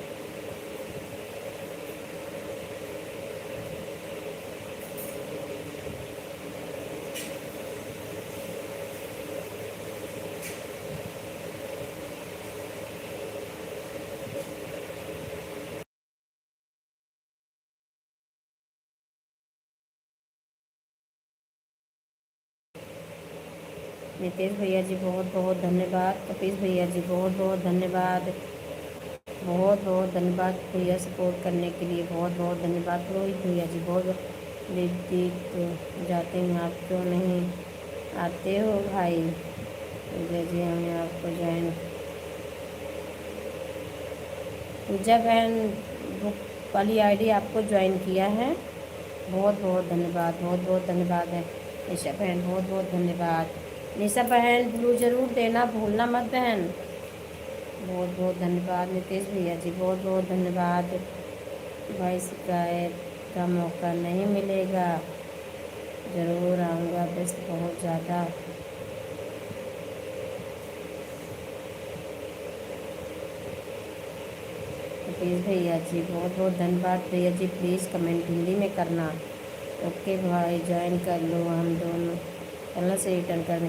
नितेश भैया जी बहुत बहुत धन्यवाद, कपीश भैया जी बहुत बहुत धन्यवाद, बहुत बहुत धन्यवाद भैया सपोर्ट करने के लिए, बहुत बहुत धन्यवाद। रोहित भैया जी बहुत दीदी तो जाते हैं आप क्यों नहीं आते हो भाई। पूजा जी हमें आपको ज्वाइन, पूजा बहन बुक वाली आईडी आपको ज्वाइन किया है, बहुत बहुत धन्यवाद, बहुत बहुत धन्यवाद है। निशा बहन बहुत बहुत धन्यवाद। निशा बहन ब्लू जरूर देना भूलना मत बहन, बहुत बहुत धन्यवाद। नितेश भैया जी बहुत बहुत धन्यवाद। भाई शिकायत का मौका नहीं मिलेगा, ज़रूर आऊँगा, व्यस्त बहुत ज़्यादा। नितेश भैया जी बहुत बहुत धन्यवाद। भैया जी प्लीज़ कमेंट हिंदी में करना। ओके भाई ज्वाइन कर लो, हम दोनों चैनल से रिटर्न करने।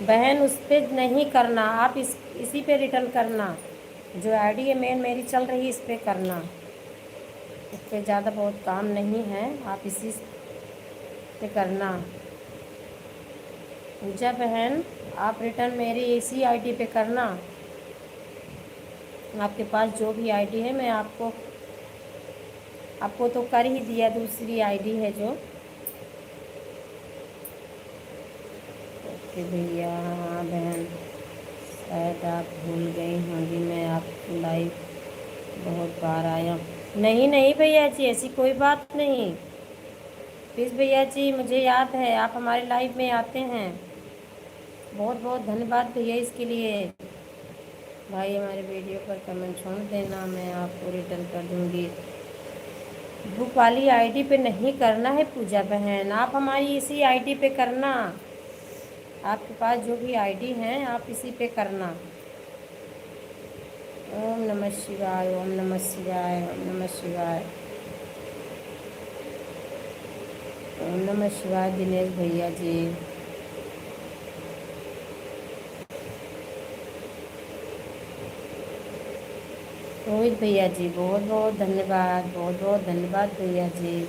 बहन उस पर नहीं करना, आप इसी पे रिटर्न करना, जो आईडी है मेन मेरी चल रही है इस पर करना, इस पर ज़्यादा बहुत काम नहीं है, आप इसी पे करना। पूजा बहन आप रिटर्न मेरी इसी आईडी पे करना, आपके पास जो भी आईडी है मैं आपको तो कर ही दिया, दूसरी आईडी है जो। ओके भैया, हाँ बहन शायद आप भूल गई होंगी, मैं आपकी लाइव बहुत बार आया। नहीं नहीं भैया जी ऐसी कोई बात नहीं, प्लीज़ भैया जी मुझे याद है आप हमारे लाइव में आते हैं, बहुत बहुत धन्यवाद भैया इसके लिए। भाई हमारे वीडियो पर कमेंट छोड़ देना, मैं आपको रिटर्न कर दूँगी। बुक वाली आईडी पे नहीं करना है पूजा बहन, आप हमारी इसी आईडी पे करना, आपके पास जो भी आईडी है आप इसी पे करना। ओम नमः शिवाय, ओम नमः शिवाय, ओम नमः शिवाय, ओम नमः शिवाय। दिनेश भैया जी रोहित भैया जी बहुत बहुत धन्यवाद, बहुत बहुत धन्यवाद भैया जी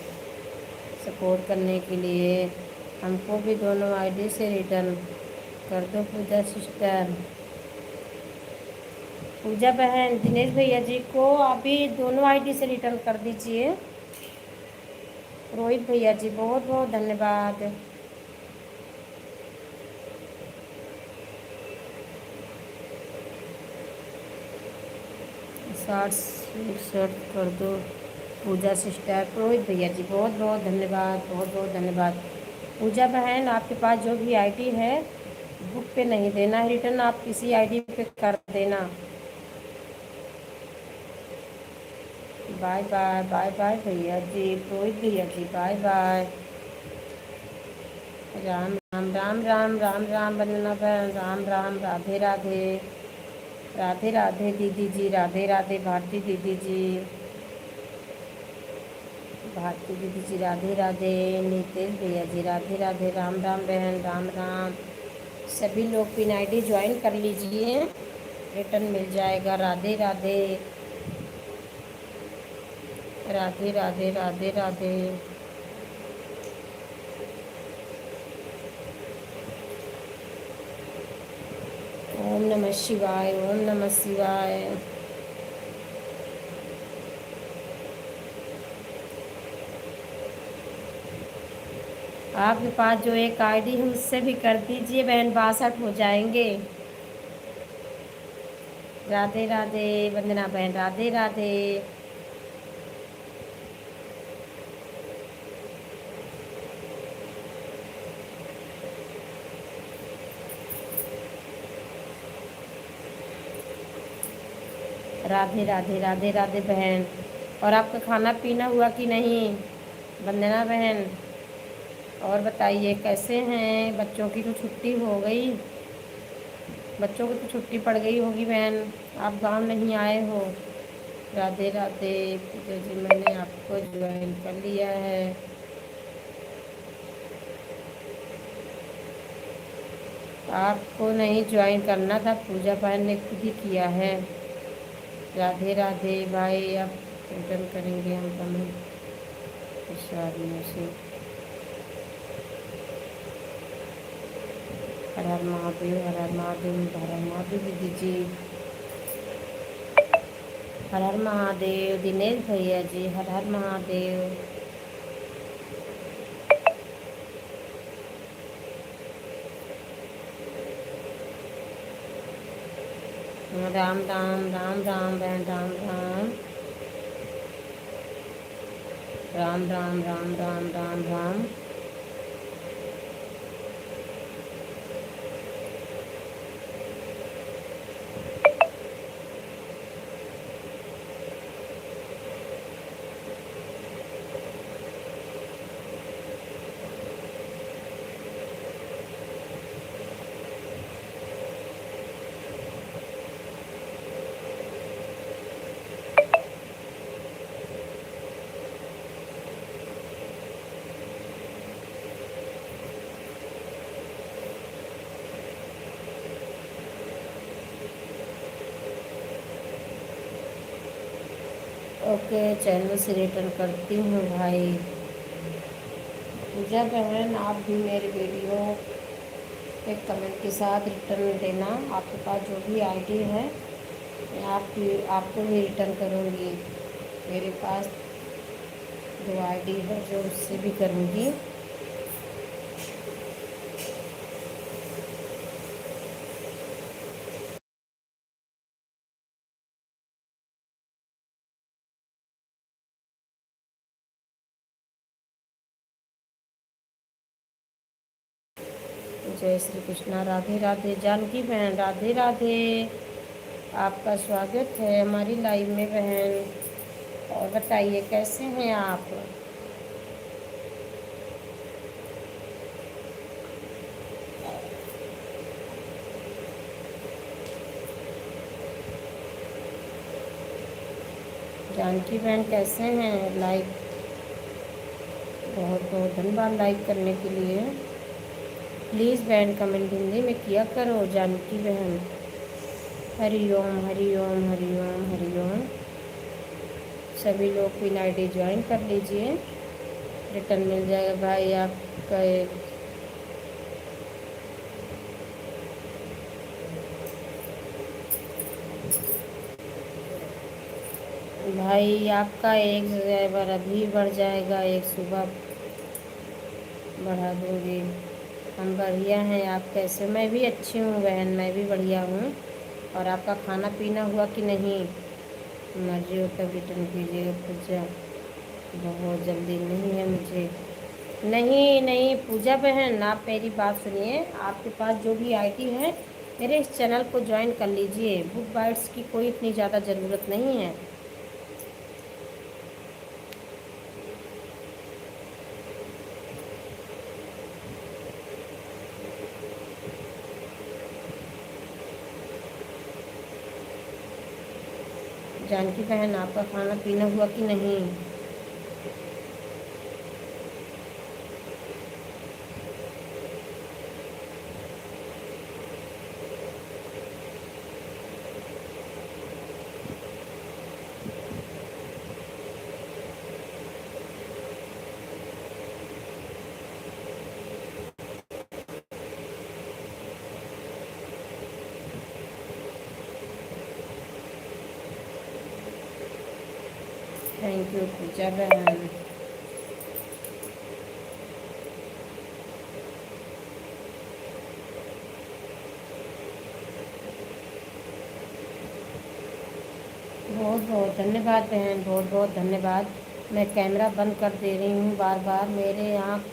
सपोर्ट करने के लिए। हमको भी दोनों आईडी से रिटर्न कर दो पूजा सिस्टर। पूजा बहन दिनेश भैया जी को अभी दोनों आईडी से रिटर्न कर दीजिए। रोहित भैया जी बहुत बहुत धन्यवाद। शॉर्ट कर दो पूजा सिस्टर। रोहित भैया जी बहुत बहुत धन्यवाद, बहुत बहुत धन्यवाद। पूजा बहन आपके पास जो भी आईडी है बुक पे नहीं देना है रिटर्न, आप किसी आईडी पे कर देना। बाय बाय, बाय बाय भैया जी, रोहित भैया जी बाय बाय। राम राम राम राम राम राम वंदना बहन, राम राम, राधे राधे, राधे राधे दीदी जी, राधे राधे भारती दीदी जी, भारती दीदी जी राधे राधे। नितेश भैया जी राधे राधे, राम राम बहन, राम राम। सभी लोग पिन आईडी ज्वाइन कर लीजिए, रिटर्न मिल जाएगा। राधे राधे, राधे राधे, राधे राधे। ओम नमः शिवाय, ओम नमः शिवाय। आपके पास जो एक आईडी है उससे भी कर दीजिए बहन, 62 हो जाएंगे। राधे राधे वंदना बहन, राधे राधे। राधे राधे राधे राधे बहन। और आपका खाना पीना हुआ कि नहीं वंदना बहन? और बताइए कैसे हैं? बच्चों की तो छुट्टी हो गई, बच्चों की तो छुट्टी पड़ गई होगी बहन, आप गांव नहीं आए हो। राधे राधे पूजा जी, मैंने आपको ज्वाइन कर लिया है। आपको नहीं ज्वाइन करना था, पूजा बहन ने खुद ही किया है। राधे राधे भाई, आप रिटर्न करेंगे हम कमेंट शादियों से। हर हर महादेव, हर हर महादेव, हर हर महादेव दीदी जी। हर हर महादेव दिनेश भैया जी, हर हर महादेव। राम राम राम राम बहन, राम राम राम राम राम राम राम राम। ओके, चैनल से रिटर्न करती हूँ भाई। पूजा बहन, आप भी मेरे वीडियो एक कमेंट के साथ रिटर्न देना। आपके पास जो भी आईडी है मैं आपको भी रिटर्न करूँगी। मेरे पास जो आईडी है जो उससे भी करूँगी। जय श्री कृष्णा, राधे राधे जानकी बहन, राधे राधे। आपका स्वागत है हमारी लाइव में बहन। और बताइए कैसे हैं आप? जानकी बहन कैसे हैं? लाइक, बहुत बहुत धन्यवाद लाइक करने के लिए। प्लीज़ बहन कमेंट हिंदी में किया करो जानकी बहन। हरि ओम हरि ओम हरि ओम हरि ओम। सभी लोग पिन आईडी ज्वाइन कर लीजिए, रिटर्न मिल जाएगा भाई आपका एक। भाई आपका एक ड्राइवर अभी बढ़ जाएगा, एक सुबह बढ़ा दूँगी। हम बढ़िया हैं, आप कैसे? मैं भी अच्छी हूँ बहन, मैं भी बढ़िया हूँ। और आपका खाना पीना हुआ कि नहीं? मर्जी हो तब रिटर्न कीजिएगा पूजा, बहुत जल्दी नहीं है मुझे। नहीं नहीं पूजा बहन, आप मेरी बात सुनिए। आपके पास जो भी आईडी है मेरे इस चैनल को ज्वाइन कर लीजिए। बुक बाइट्स की कोई इतनी ज़्यादा ज़रूरत नहीं है। जानकी बहन, आपका खाना पीना हुआ कि नहीं? थैंक यू पूजा बहन। बहुत बहुत धन्यवाद बहन, बहुत बहुत धन्यवाद। मैं कैमरा बंद कर दे रही हूँ, बार बार मेरे आँख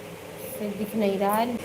से दिख नहीं रहा है।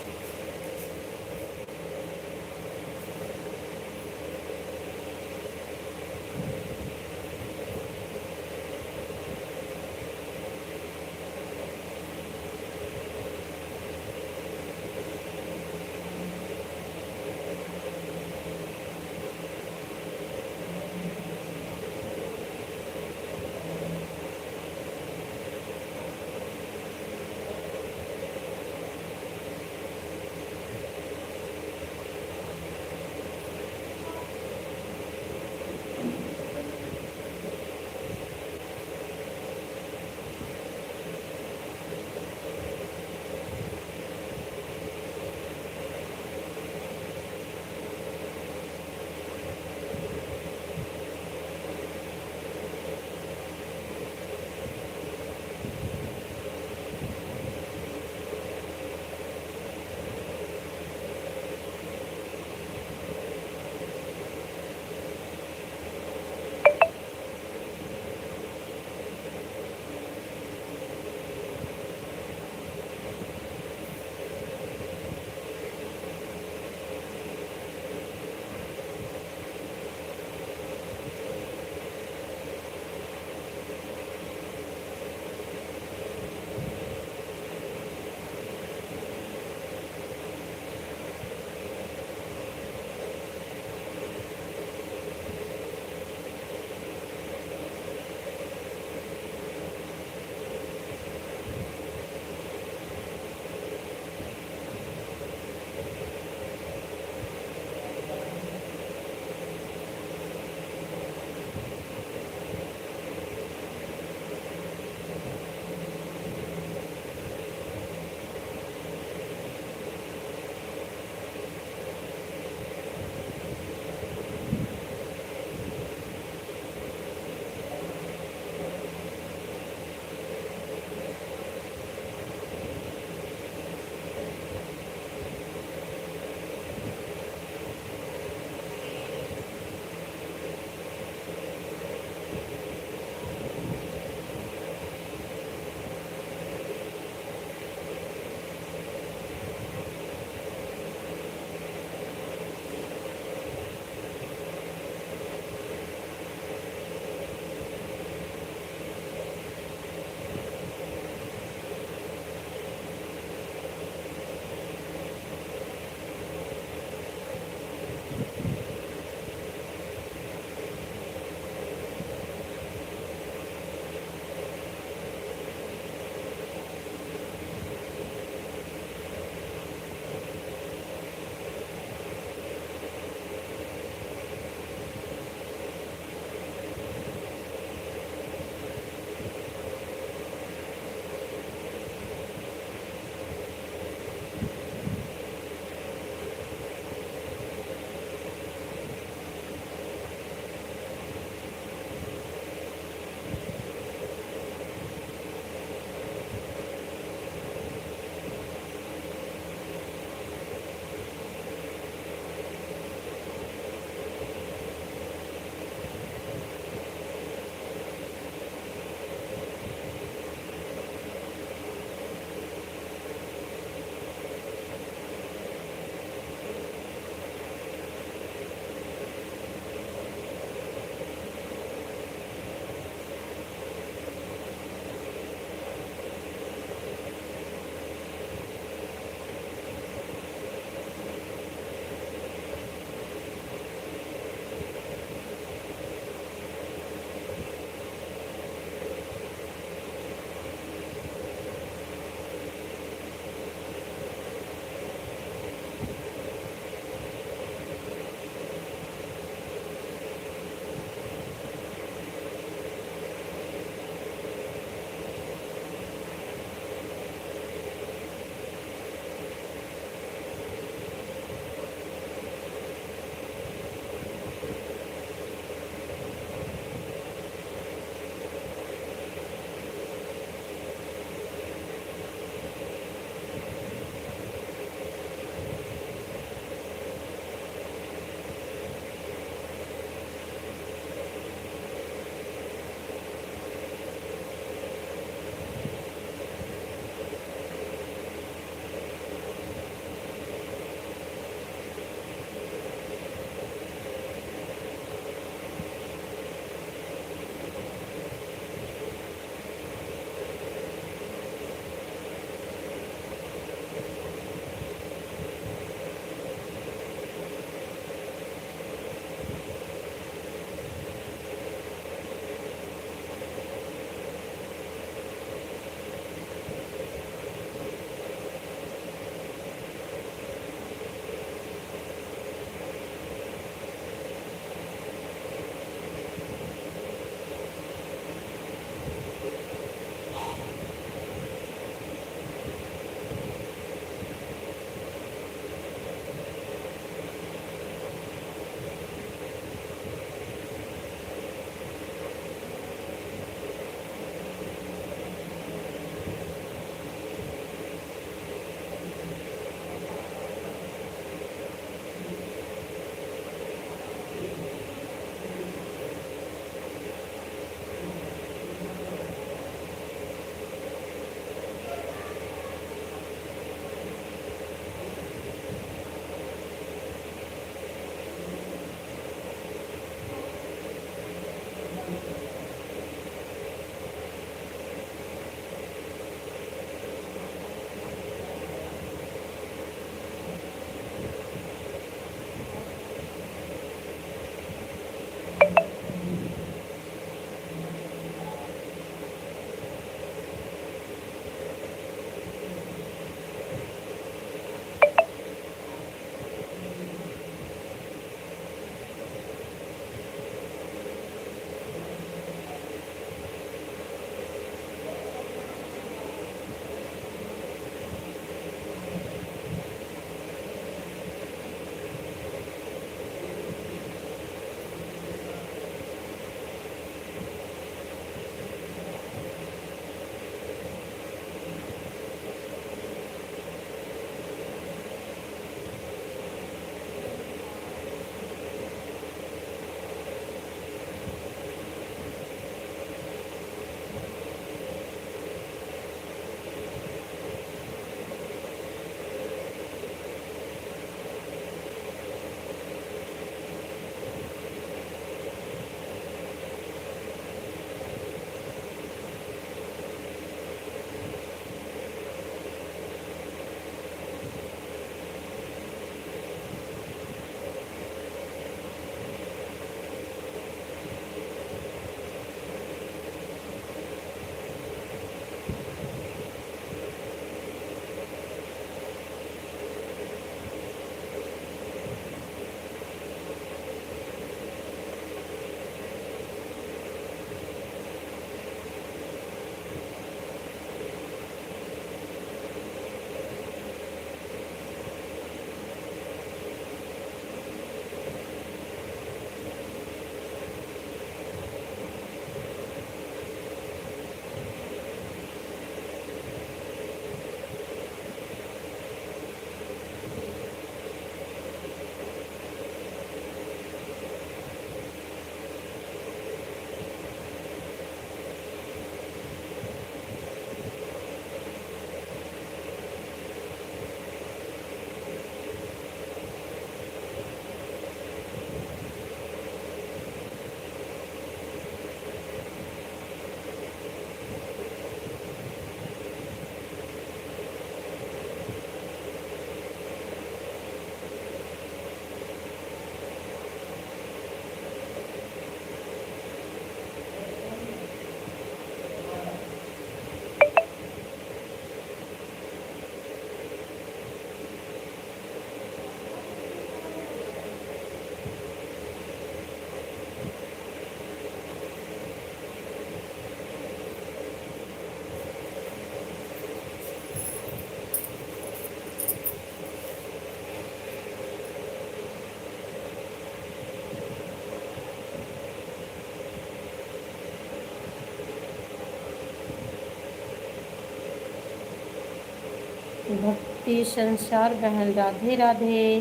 भक्ति संसार बहन राधे राधे।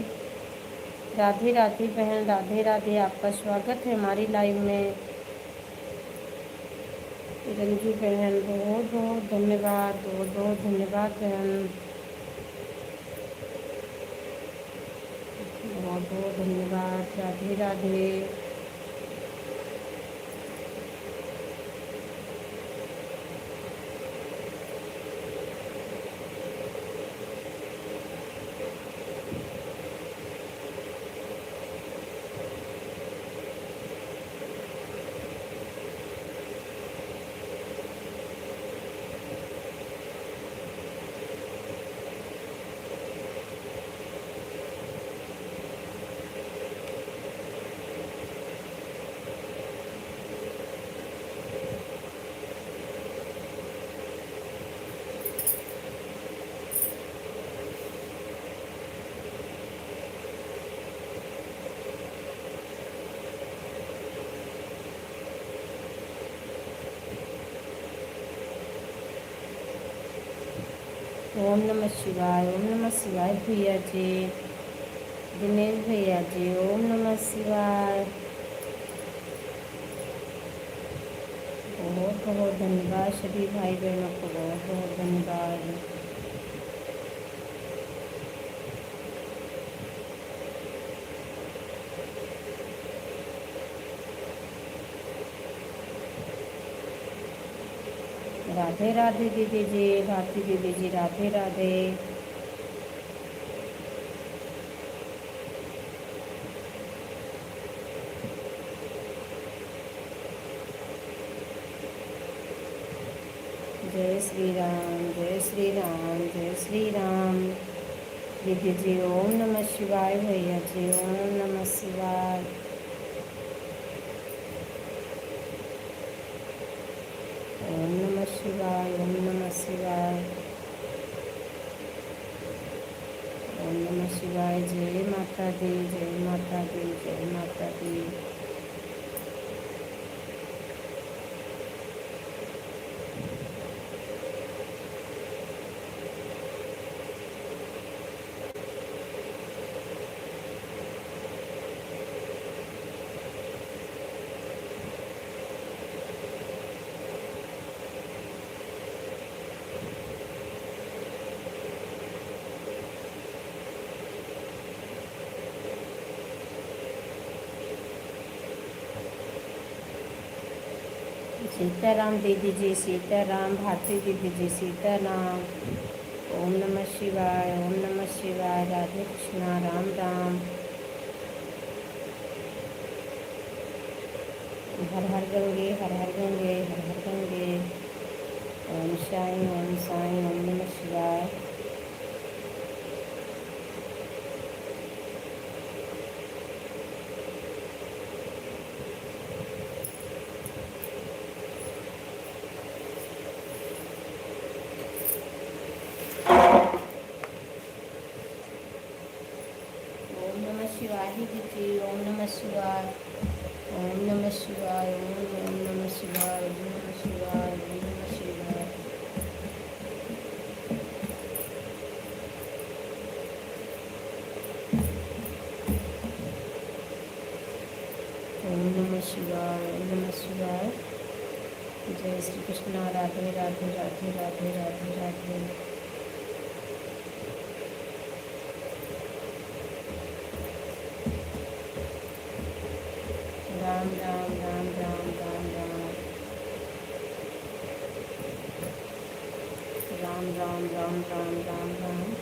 राधे राधे बहन, राधे राधे। आपका स्वागत है हमारी लाइव में। रंजू बहन बहुत बहुत धन्यवाद, बहुत बहुत धन्यवाद बहन, बहुत बहुत धन्यवाद। राधे राधे। ओम नमः शिवाय, ओम नमः शिवाय भैया जी, दिनेश भैया जी, ओम नमः शिवाय। बहुत बहुत धन्यवाद सभी भाई बहनों को, बहुत बहुत धन्यवाद। राधे राधे दीदी जी, भारती दीदी जी, राधे राधे। जय श्री राम, जय श्री राम, जय श्री राम। दीदी जी ओम नमः शिवाय, भैया जी ओम नमः शिवाय। ओम नमः शिवाय, ओम नमः शिवाय, ओम नमः शिवाय। जय माता दी, जय माता दी, जय माता दी। सीताराम दीदी जी, सीताराम। भारती दीदी जी, सीताराम। ओम नमः शिवाय, ओम नमः शिवाय। राधे कृष्णा, राम राम। हर हर गंगे, हर हर गंगे, हर हर गंगे। ओम साईं, ओम साईं, ओम नमः शिवाय। ओम नमः शिवाय दीदी जी, ओम नमः शिवाय, ओम नमः शिवाय, ओम नमः शिवाय, ओम नमः शिवाय, ओम नमः शिवाय। ओम नमः शिवाय, ओम नमः शिवाय। जय श्री कृष्णा। राधे राधे, राधे राधे, राधे राधे। राम राम, राम राम, राम राम, राम राम, राम राम, राम राम।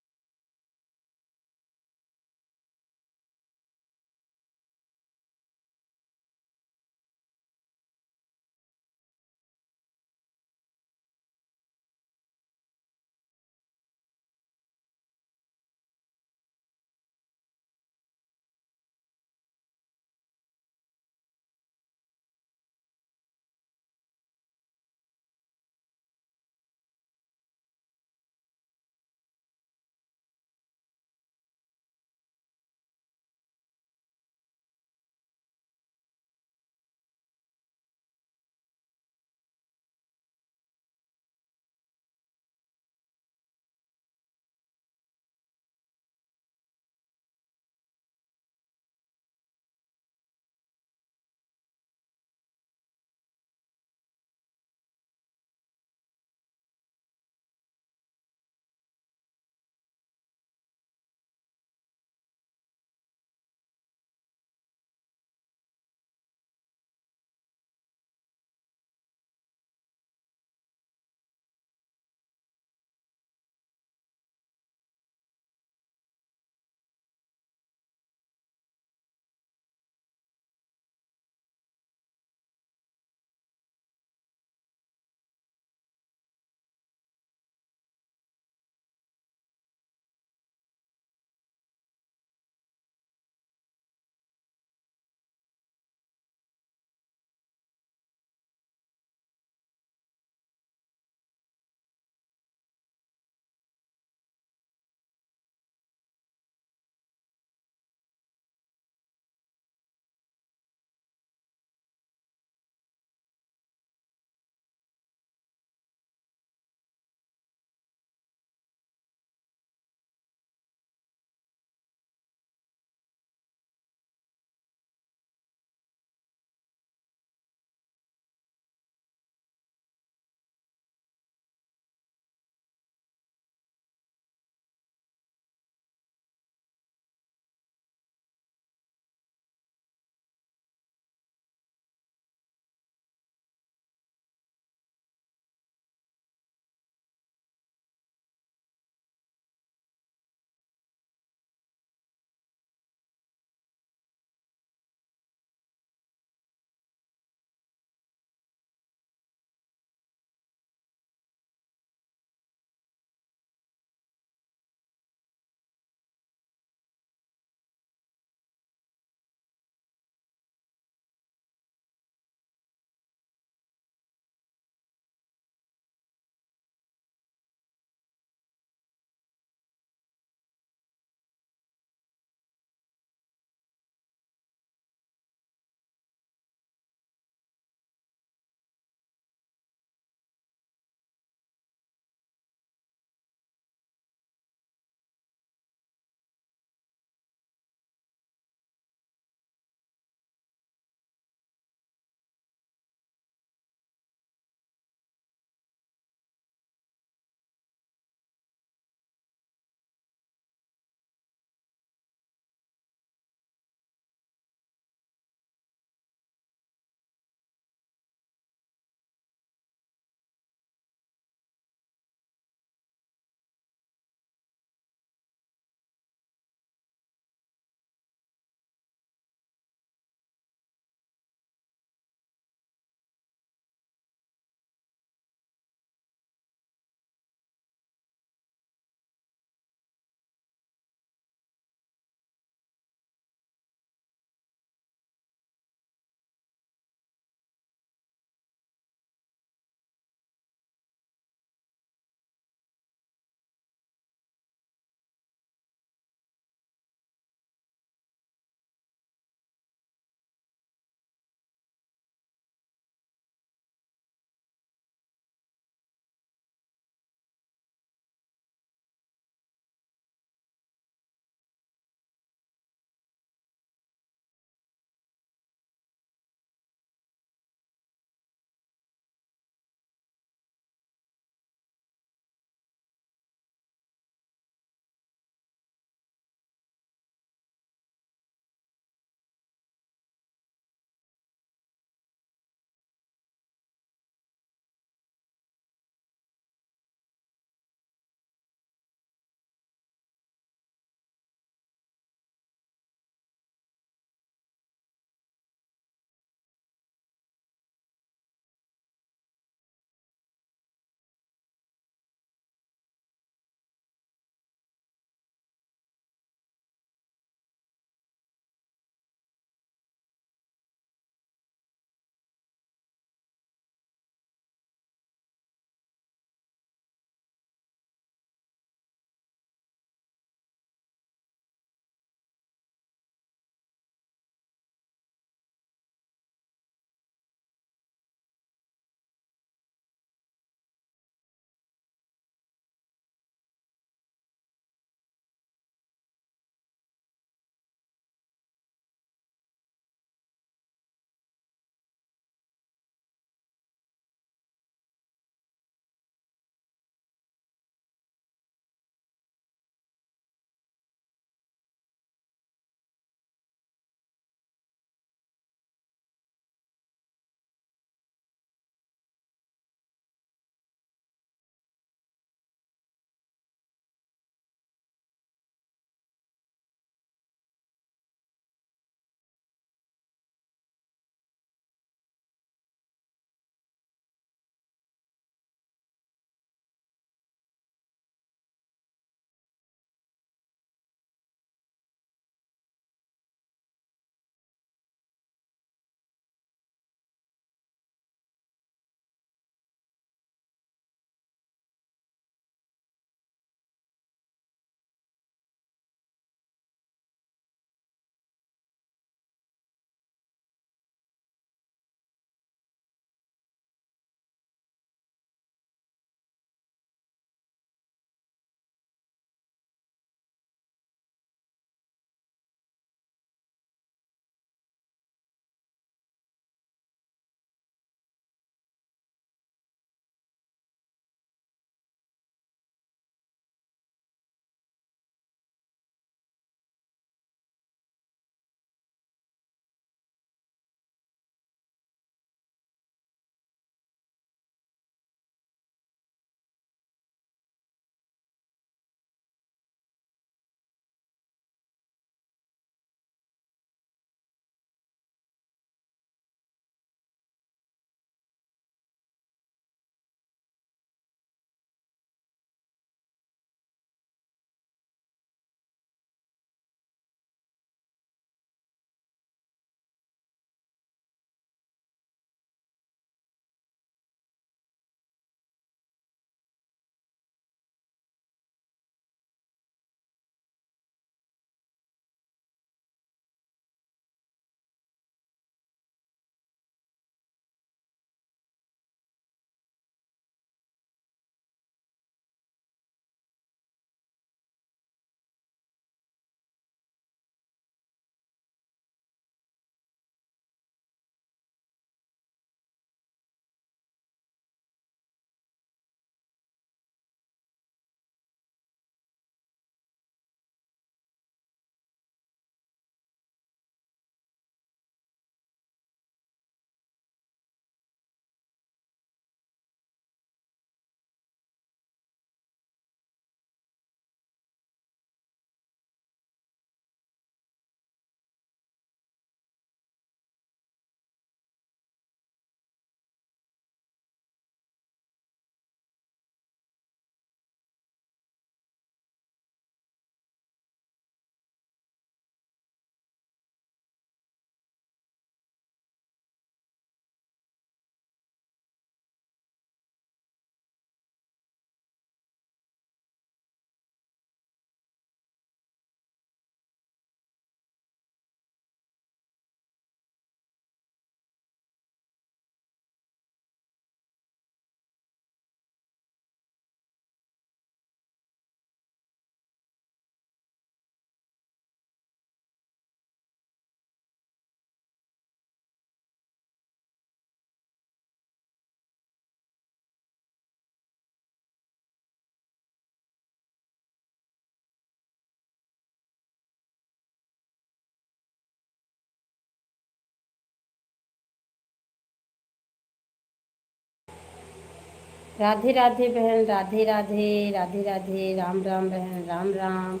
राधे राधे बहन, राधे राधे, राधे राधे, राम राम बहन, राम राम।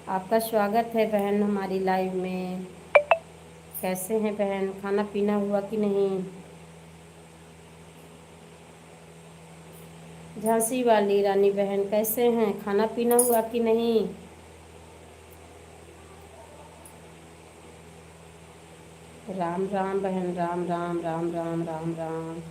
आपका स्वागत है बहन हमारी लाइव में। कैसे हैं बहन, खाना पीना हुआ कि नहीं? झांसी वाली रानी बहन कैसे हैं, खाना पीना हुआ कि नहीं? राम राम बहन, राम राम, राम राम, राम राम।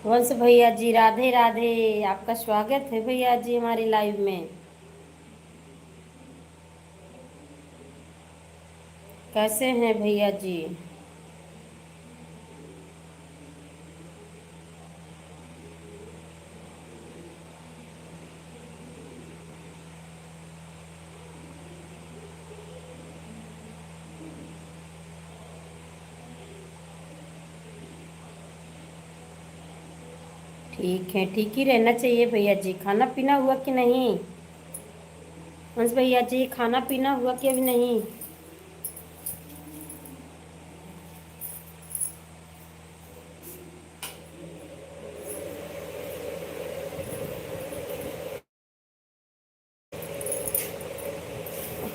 वंश भैया जी राधे राधे, आपका स्वागत है भैया जी हमारी लाइव में। कैसे हैं भैया जी? ठीक है, ठीक ही रहना चाहिए भैया जी। खाना पीना हुआ कि नहीं? वंश भैया जी खाना पीना हुआ कि अभी नहीं?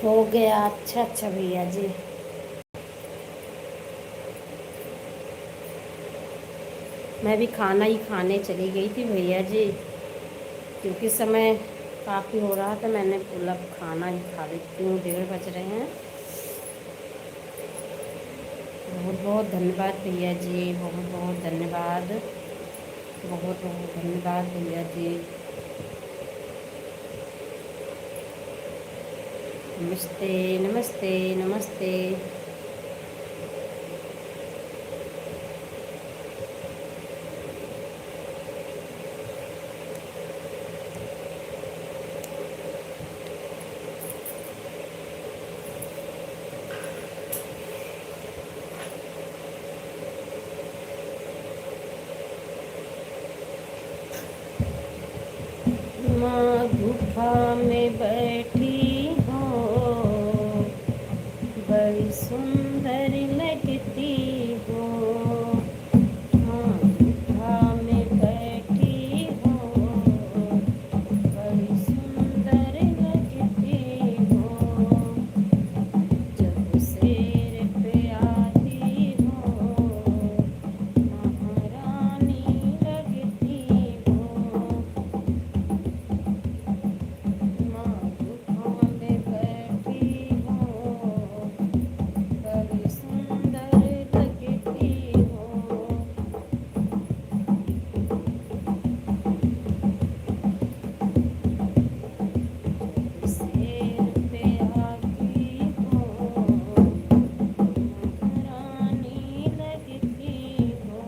हो गया, अच्छा अच्छा भैया जी। मैं भी खाना ही खाने चली गई थी भैया जी, क्योंकि समय काफ़ी हो रहा था। मैंने बोला खाना ही खा लेती हूँ, 1:30 बज रहे हैं। बहुत बहुत धन्यवाद भैया जी, बहुत बहुत धन्यवाद, बहुत बहुत धन्यवाद भैया जी। नमस्ते नमस्ते नमस्ते। माँ गुफा में बैठी हो, बड़ी सुंदर लगती हो। माँ गुफा में बैठी हो, बड़ी सुंदर लगती हो। जब शेर पे आती हो, महारानी लगती हो। माँ गुफा में बैठी हो, बड़ी सुंदर लगती हो। शेर पे आती हो, महारानी लगती हो।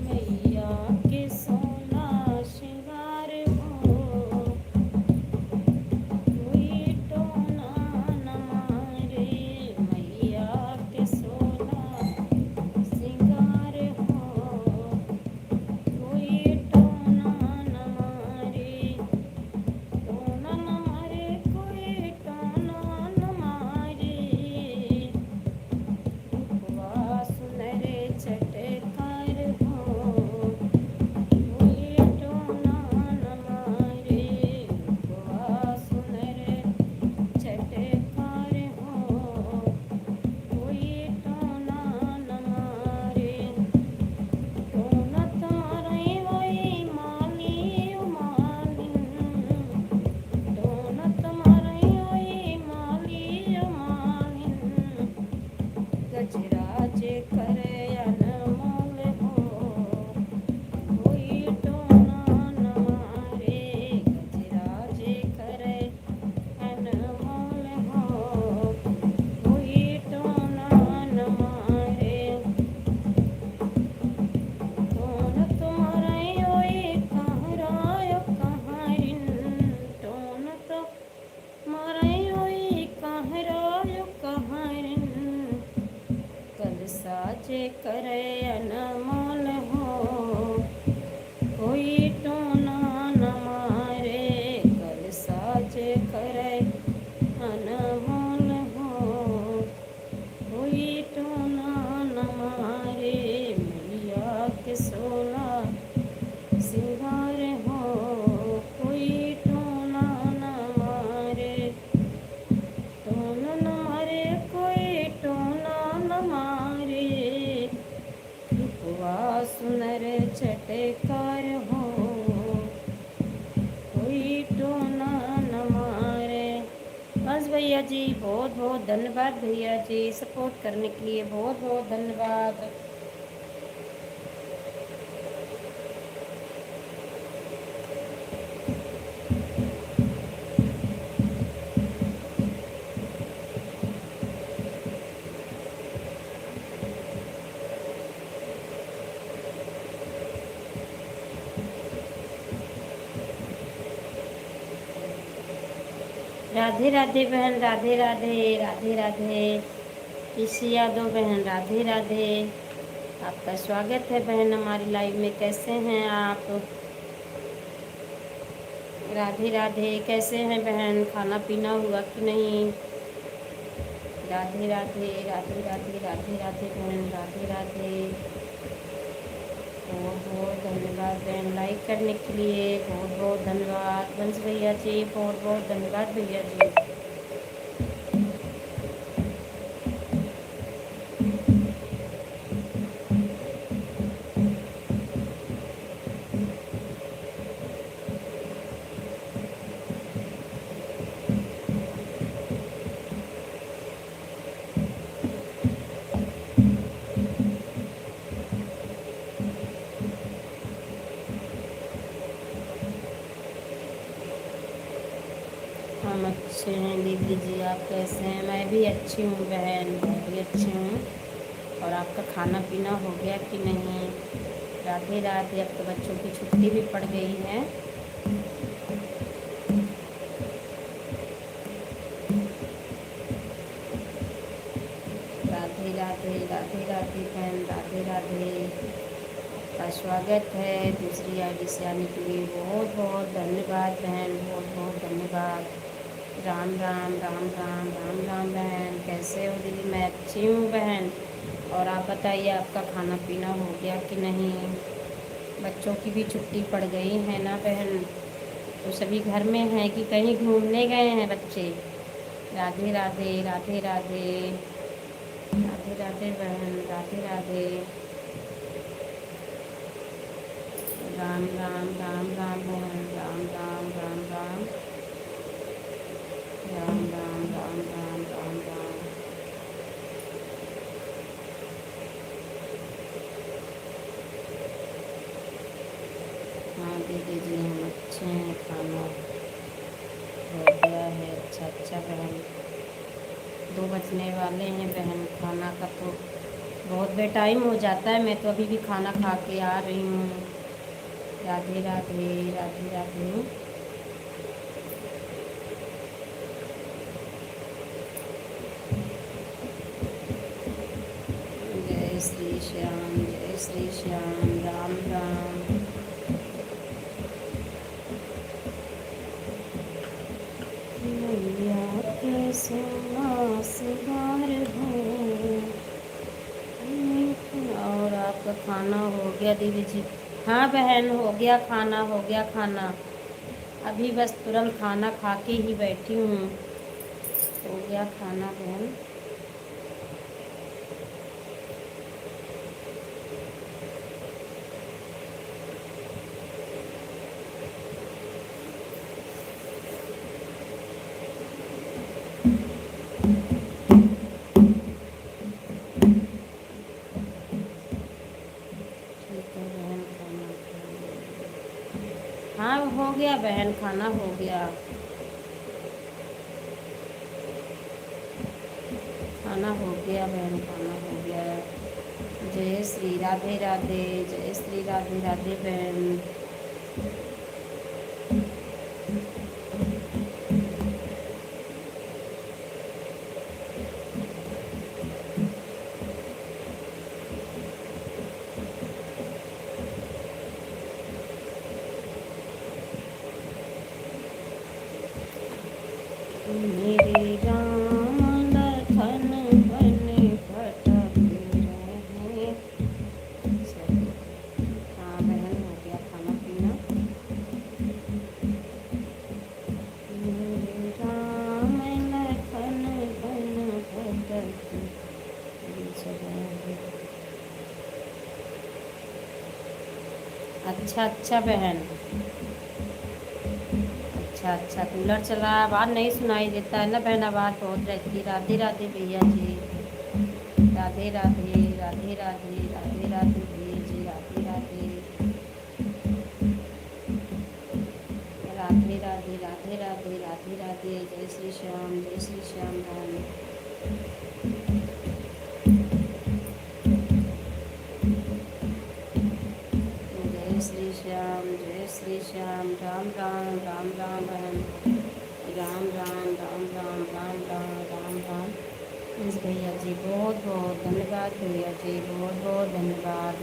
मैया के सोना श्रृंगार हो, कोई टोना न मारे। मैया के सोना श्रृंगार हो, कोई टोना न मारे। टोना न मारे, कोई टोना न मारे। रूपवा सुनर चटकार हो, कोई टोना न मारे। रूपवा सुनर चटकार हो, कोई टोना न मारे। टोना तारे वही माली मालिन, टोना तुम्हारे वही माली मालिन। गजराज करे अनमोल हो, कोई टोना न मारे। गजराज करे अनमोल हो, कोई टोना न मारे। टोना तुम्हारे ओए कहरायो कहारिन, टोना तुम्हारे ओए कहरायो कहारिन। कल साजे करे अनमोल हो, कोई टोना न मारे। कल साजे करे अनमोल हो, कोई टोना न मारे। मैया के सो भैया जी, बहुत बहुत धन्यवाद भैया जी, सपोर्ट करने के लिए बहुत बहुत धन्यवाद। राधे राधे बहन, राधे राधे, राधे राधे। ऋषि यादव बहन, राधे राधे। आपका स्वागत है बहन हमारी लाइव में। कैसे हैं आप? राधे राधे। कैसे हैं बहन? खाना पीना हुआ कि नहीं? राधे राधे, राधे राधे, राधे राधे बहन, राधे राधे। बहुत बहुत धन्यवाद बहन लाइक करने के लिए, बहुत बहुत धन्यवाद। वंश भैया जी, बहुत बहुत धन्यवाद भैया जी। हम अच्छे हैं दीदी जी, आप कैसे हैं? मैं भी अच्छी हूँ बहन, मैं भी अच्छी हूँ। और आपका खाना पीना हो गया कि नहीं? राधे राधे। अब तो बच्चों की छुट्टी भी पड़ गई है। राधे राधे, राधे राधे बहन, राधे राधे। आपका स्वागत है दूसरी आईडी से आने के लिए, बहुत बहुत धन्यवाद बहन, बहुत बहुत धन्यवाद। राम राम, राम राम, राम राम बहन, कैसे हो दीदी? मैं अच्छी हूँ बहन। और आप बताइए, आपका खाना पीना हो गया कि नहीं? बच्चों की भी छुट्टी पड़ गई है ना बहन? तो सभी घर में हैं कि कहीं घूमने गए हैं बच्चे? राधे राधे, राधे राधे, राधे राधे बहन, राधे राधे। राम राम, राम राम बहन, राम राम, राम राम, राम राम, राम राम, राम राम। हाँ दीदी जी, हम अच्छे हैं, खाना हो गया है। अच्छा अच्छा बहन, 2 बजने वाले हैं बहन। खाना का तो बहुत बेटाइम हो जाता है। मैं तो अभी भी खाना खा के आ रही हूँ। राधे राधे, राधे राधे। जय श्री श्याम, जय श्री श्याम, राम राम। मैया के सोनार हो। और आपका खाना हो गया दीदी जी? हाँ बहन, हो गया खाना, हो गया खाना। अभी बस तुरंत खाना खा के ही बैठी हूँ। हो गया खाना बहन। ठीक है बहन, खाना हाँ हो गया बहन, खाना हो गया। खाना हो गया बहन, खाना हो गया। जय श्री राधे राधे, जय श्री राधे राधे बहन। मेरे राम लखन बन भटक रहे। हाँ बहन, हो गया खाना पीना। मेरे राम लखन बन भटक रहे। अच्छा अच्छा बहन, अच्छा अच्छा, कूलर चला है, आवाज़ नहीं सुनाई देता है ना बहन, आवाज़ बहुत रहती है। राधे राधे भैया जी, राधे राधे राधे राधे राधे राधे भैया जी, राधे राधे राधे राधे राधे राधे राधे राधे। जय श्री श्याम, जय श्री श्याम राम। जय श्री श्याम, जय श्री श्याम। राम राम राम राम बहन, राम राम राम राम राम राम राम राम। प्लीज़ भैया जी बहुत बहुत धन्यवाद, भैया जी बहुत बहुत धन्यवाद।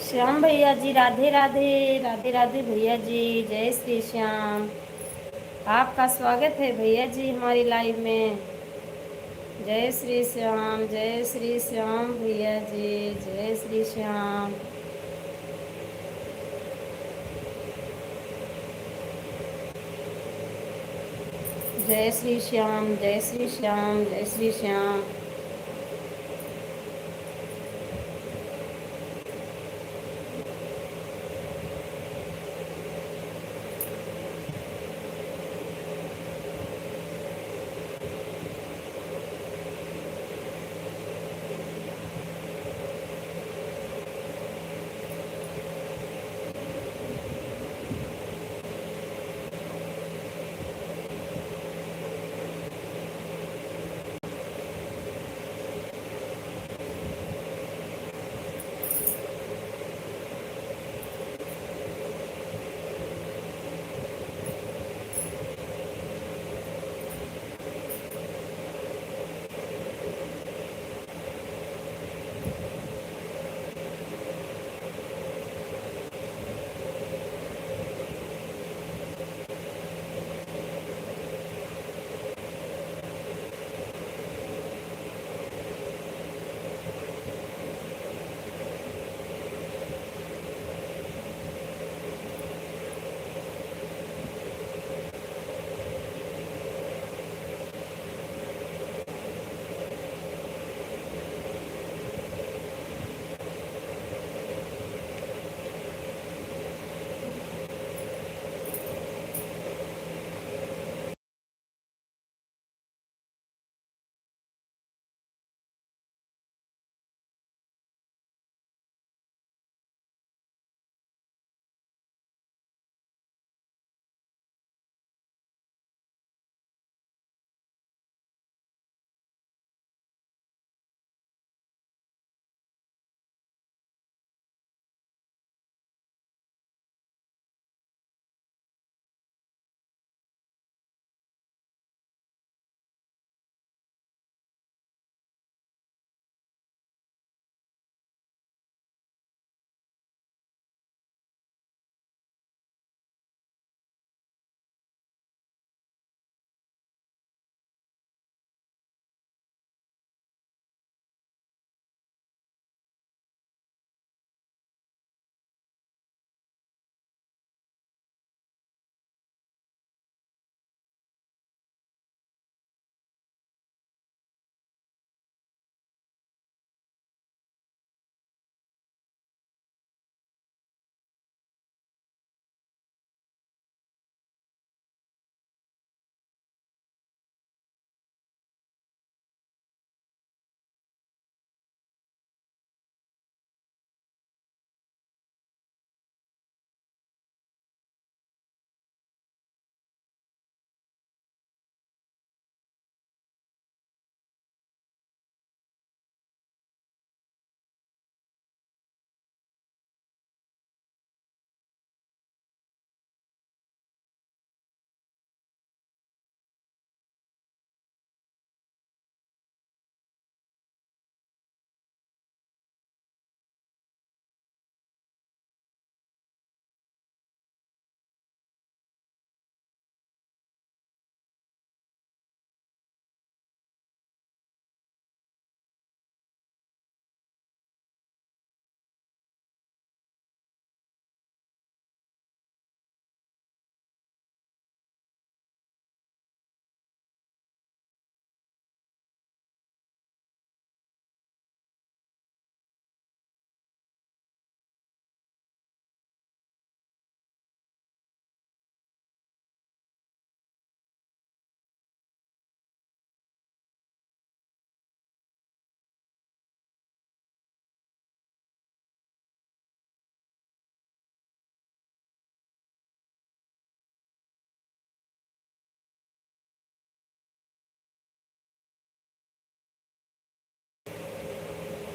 श्याम भैया जी राधे राधे। राधे राधे भैया जी, जय श्री श्याम। आपका स्वागत है भैया जी हमारी लाइव में। जय श्री श्याम, जय श्री श्याम भैया जी, जय श्री श्याम। जय श्री श्याम, जय श्री श्याम, जय श्री श्याम।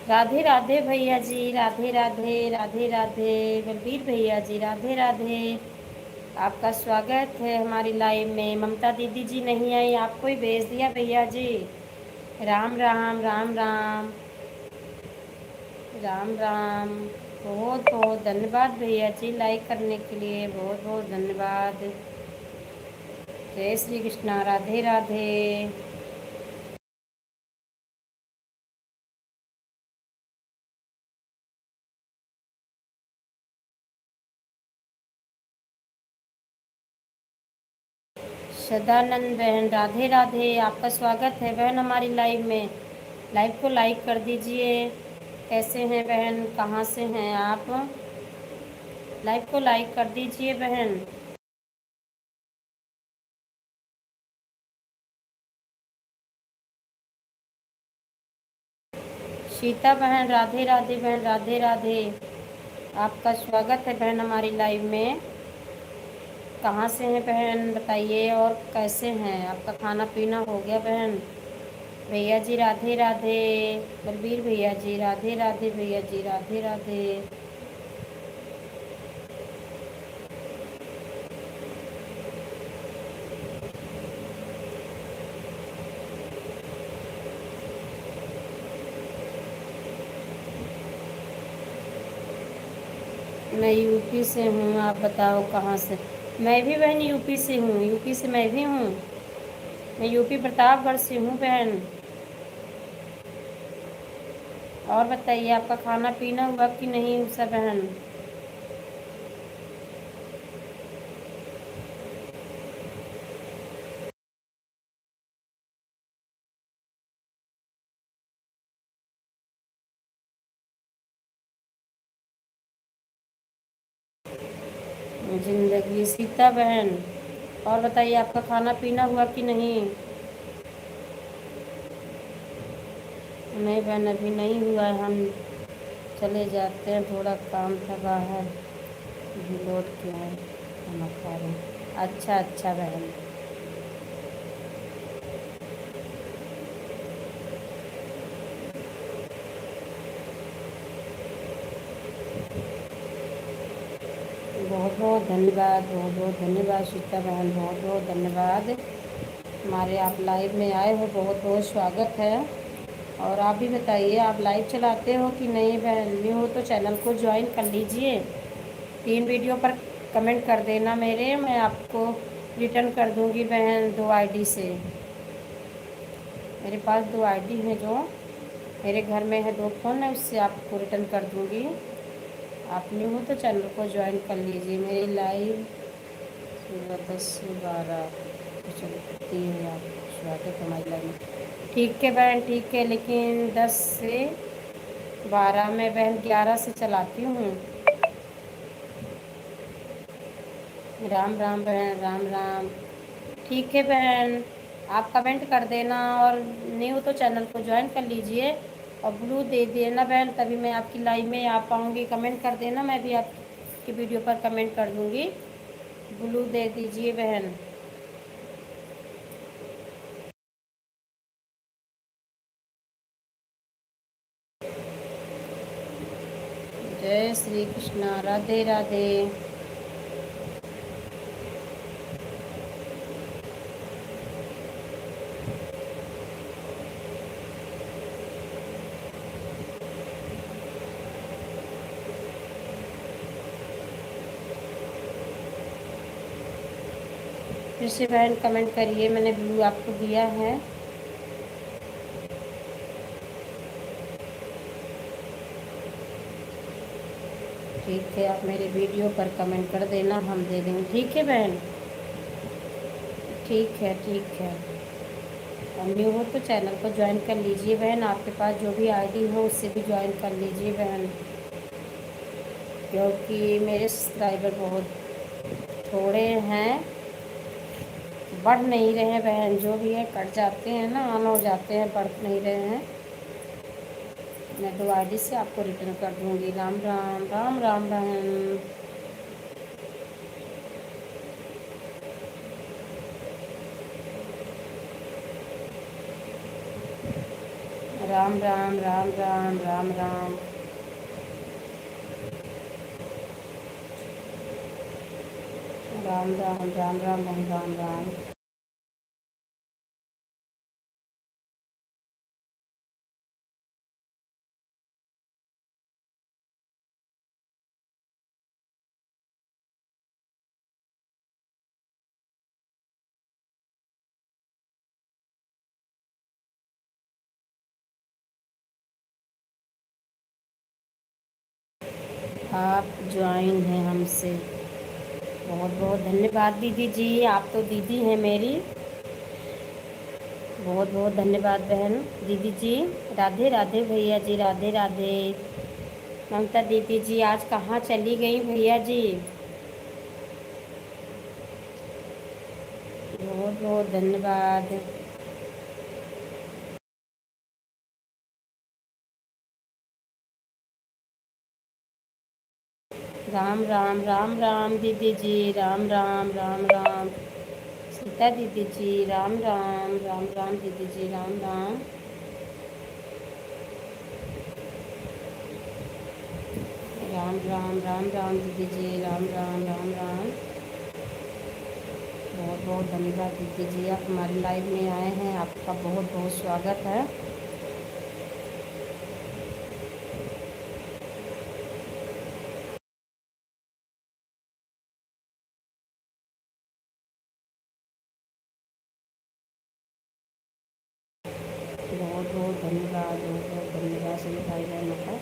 राधे राधे भैया जी, राधे राधे। राधे राधे बलबीर भैया जी, राधे राधे। आपका स्वागत है हमारी लाइव में। ममता दीदी जी नहीं आई, आपको ही भेज दिया भैया जी। राम राम, राम राम, राम राम। बहुत बहुत धन्यवाद भैया जी, लाइक करने के लिए बहुत बहुत धन्यवाद। जय श्री कृष्णा, राधे राधे। सदानंद बहन, राधे राधे, आपका स्वागत है बहन हमारी लाइव में। लाइव को लाइक कर दीजिए। कैसे हैं बहन, कहाँ से हैं आप? लाइव को लाइक कर दीजिए बहन। सीता बहन, राधे राधे बहन, राधे राधे। आपका स्वागत है बहन हमारी लाइव में। कहाँ से हैं बहन बताइए, और कैसे हैं? आपका खाना पीना हो गया बहन? भैया जी राधे राधे। बलबीर भैया जी राधे राधे, भैया जी राधे राधे। मैं यूपी से हूँ, आप बताओ कहाँ से? मैं भी बहन यूपी से हूँ, यूपी से मैं भी हूँ। मैं यूपी प्रतापगढ़ से हूँ बहन। और बताइए, आपका खाना पीना हुआ कि नहीं उषा बहन? जिंदगी सीता बहन। और बताइए, आपका खाना पीना हुआ कि नहीं? नहीं बहन, अभी नहीं हुआ है। हम चले जाते हैं, थोड़ा काम था बाहर, अभी लौट के आए, खाना खा रहे हैं। अच्छा अच्छा बहन। बहुत बहुत धन्यवाद, बहुत बहुत धन्यवाद सीता बहन, बहुत बहुत धन्यवाद। हमारे आप लाइव में आए हो, बहुत बहुत स्वागत है। और आप भी बताइए, आप लाइव चलाते हो कि नहीं बहन? न्यू हो तो चैनल को ज्वाइन कर लीजिए। 3 वीडियो पर कमेंट कर देना मेरे, मैं आपको रिटर्न कर दूंगी बहन 2 आईडी से। मेरे पास 2 आईडी हैं, जो मेरे घर में है, 2 फ़ोन है, उससे आपको रिटर्न कर दूंगी। आप न्यू हो तो चैनल को ज्वाइन कर लीजिए। मेरी लाइव सुबह 10 से 12 चलती है। आप स्वागत हमारी लाइव में। ठीक है बहन, ठीक है, लेकिन 10 से 12 में बहन 11 से चलाती हूँ। राम राम बहन, राम राम। ठीक है बहन, आप कमेंट कर देना, और न्यू तो चैनल को ज्वाइन कर लीजिए, और ब्लू दे देना बहन, तभी मैं आपकी लाइव में आ पाऊँगी। कमेंट कर देना, मैं भी आपकी वीडियो पर कमेंट कर दूँगी। ब्लू दे दीजिए बहन। जय श्री कृष्णा, राधे राधे। फिर से बहन कमेंट करिए, मैंने ब्लू आपको दिया है। ठीक है, आप मेरे वीडियो पर कमेंट कर देना, हम दे देंगे। ठीक है बहन, ठीक है, ठीक है। और न्यू हो तो चैनल को ज्वाइन कर लीजिए बहन, आपके पास जो भी आईडी हो उससे भी ज्वाइन कर लीजिए बहन, क्योंकि मेरे सब्सक्राइबर बहुत थोड़े हैं, बढ़ नहीं रहे हैं बहन। जो भी है कट जाते हैं ना, ऑन हो जाते हैं, बढ़ नहीं रहे हैं। मैं 2 आईडी से आपको रिटर्न कर दूँगी। राम राम, राम राम बहन। राम राम, राम राम, राम राम। राम राम, राम राम बहन, राम राम। आप ज्वाइन हैं हमसे। बहुत बहुत धन्यवाद दीदी जी, आप तो दीदी हैं मेरी। बहुत बहुत धन्यवाद बहन दीदी जी। राधे राधे भैया जी, राधे राधे। ममता दीदी जी आज कहाँ चली गई भैया जी? बहुत बहुत धन्यवाद। राम राम राम राम दीदी जी, राम राम राम राम। सीता दीदी जी राम राम राम राम दीदी जी राम राम। राम राम राम राम दीदी जी राम राम राम राम। बहुत बहुत धन्यवाद दीदी जी, आप हमारी लाइव में आए हैं, आपका बहुत बहुत स्वागत है। बहुत बहुत धन्यवाद, बहुत बहुत धन्यवाद सभी भाई बहनों का।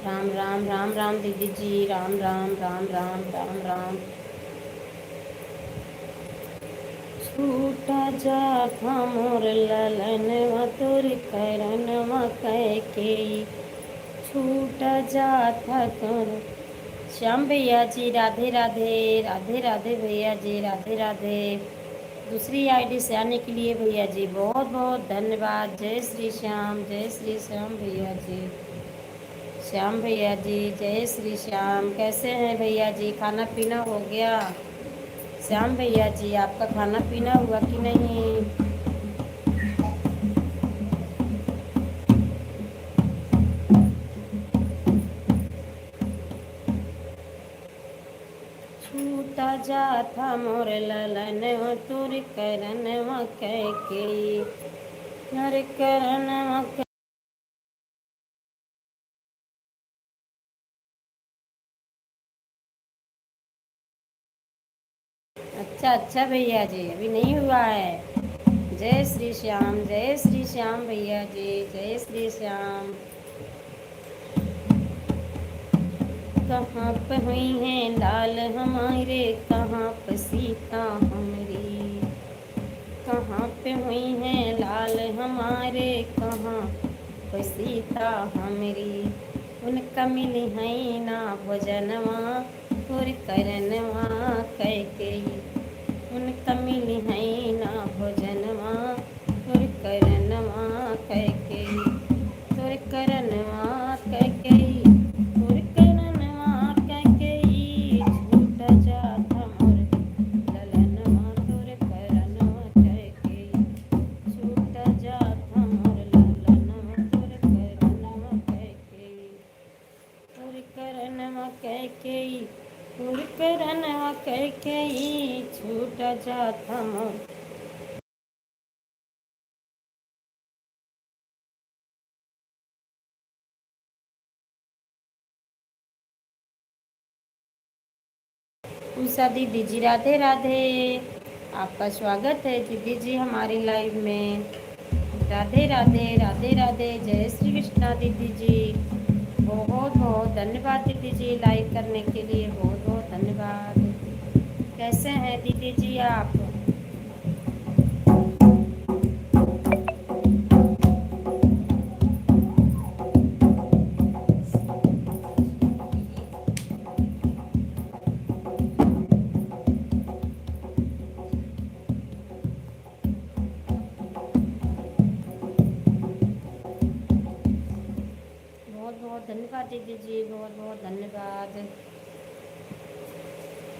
राम राम राम राम दीदी जी, राम राम राम राम राम राम। छूटा जाता मोर ललनवा तोर करनवा के। छूटा जाता तोर। श्याम भैया जी राधे राधे, राधे राधे भैया जी, राधे राधे। दूसरी आईडी से आने के लिए भैया जी बहुत बहुत धन्यवाद। जय श्री श्याम, जय श्री श्याम भैया जी। श्याम भैया जी जय श्री श्याम। कैसे हैं भैया जी, खाना पीना हो गया? श्याम भैया जी आपका खाना पीना हुआ कि नहीं? छूटा जाता मोर ललन तुर करनवा के। नर करनवा। अच्छा अच्छा भैया जी, अभी नहीं हुआ है। जय श्री श्याम, जय श्री श्याम भैया जी, जय श्री श्याम। कहाँ पे हुई हैं लाल हमारे, कहाँ पे सीता हमारी। कहाँ पे हुई हैं लाल हमारे, कहाँ पे सीता हमारी। उनका मिली है ना भोजनवा और करनवा कैकेयी। उनका मिली है ना भोजनवा और करनवा कैकेयी। तोर करनवा कैकेयी, तोर करनवा कैकेयी। छूट जाता मोर ललनवा तोर करनवा कैकेयी। छूट जाता मोर ललनवा तोर करनवा कैकेयी। तोर करनवा कैकेयी, तोर करनवा कैकेयी। छूट जाता मोर। उषा दीदी जी राधे राधे, आपका स्वागत है दीदी जी हमारी लाइव में। राधे राधे, राधे राधे। जय श्री कृष्णा दीदी जी। बहुत बहुत धन्यवाद दीदी जी लाइव करने के लिए, बहुत बहुत धन्यवाद। कैसे हैं दीदी जी आप? धन्यवाद दीदी जी, बहुत बहुत धन्यवाद।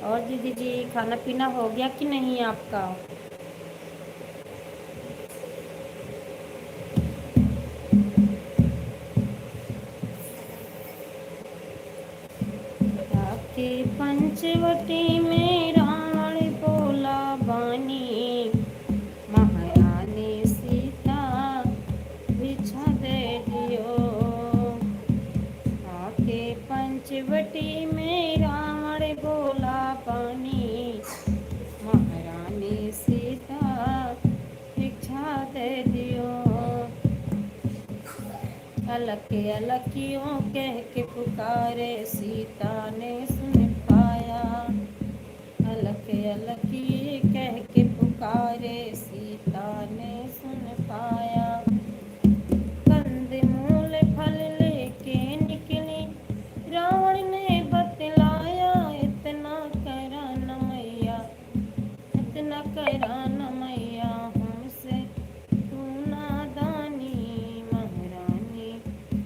और दीदी जी खाना पीना हो गया कि नहीं आपका? आपके पंचवटी में रावण बोला बानी, महारानी सीता बिछा दे दियो। आके पंचवटी में रावण बोला बानी, महारानी सीता बिछा दे दियो। अलग अलकियों कह के पुकारे, सीता ने सुन पाया। अलग अलकी कह के पुकारे, सीता ने सुन पाया। कंद मूल फल लेके निकली, रावण ने बतलाया, इतना करा न मैया, इतना करा न मैया, हमसे तू नादानी, महारानी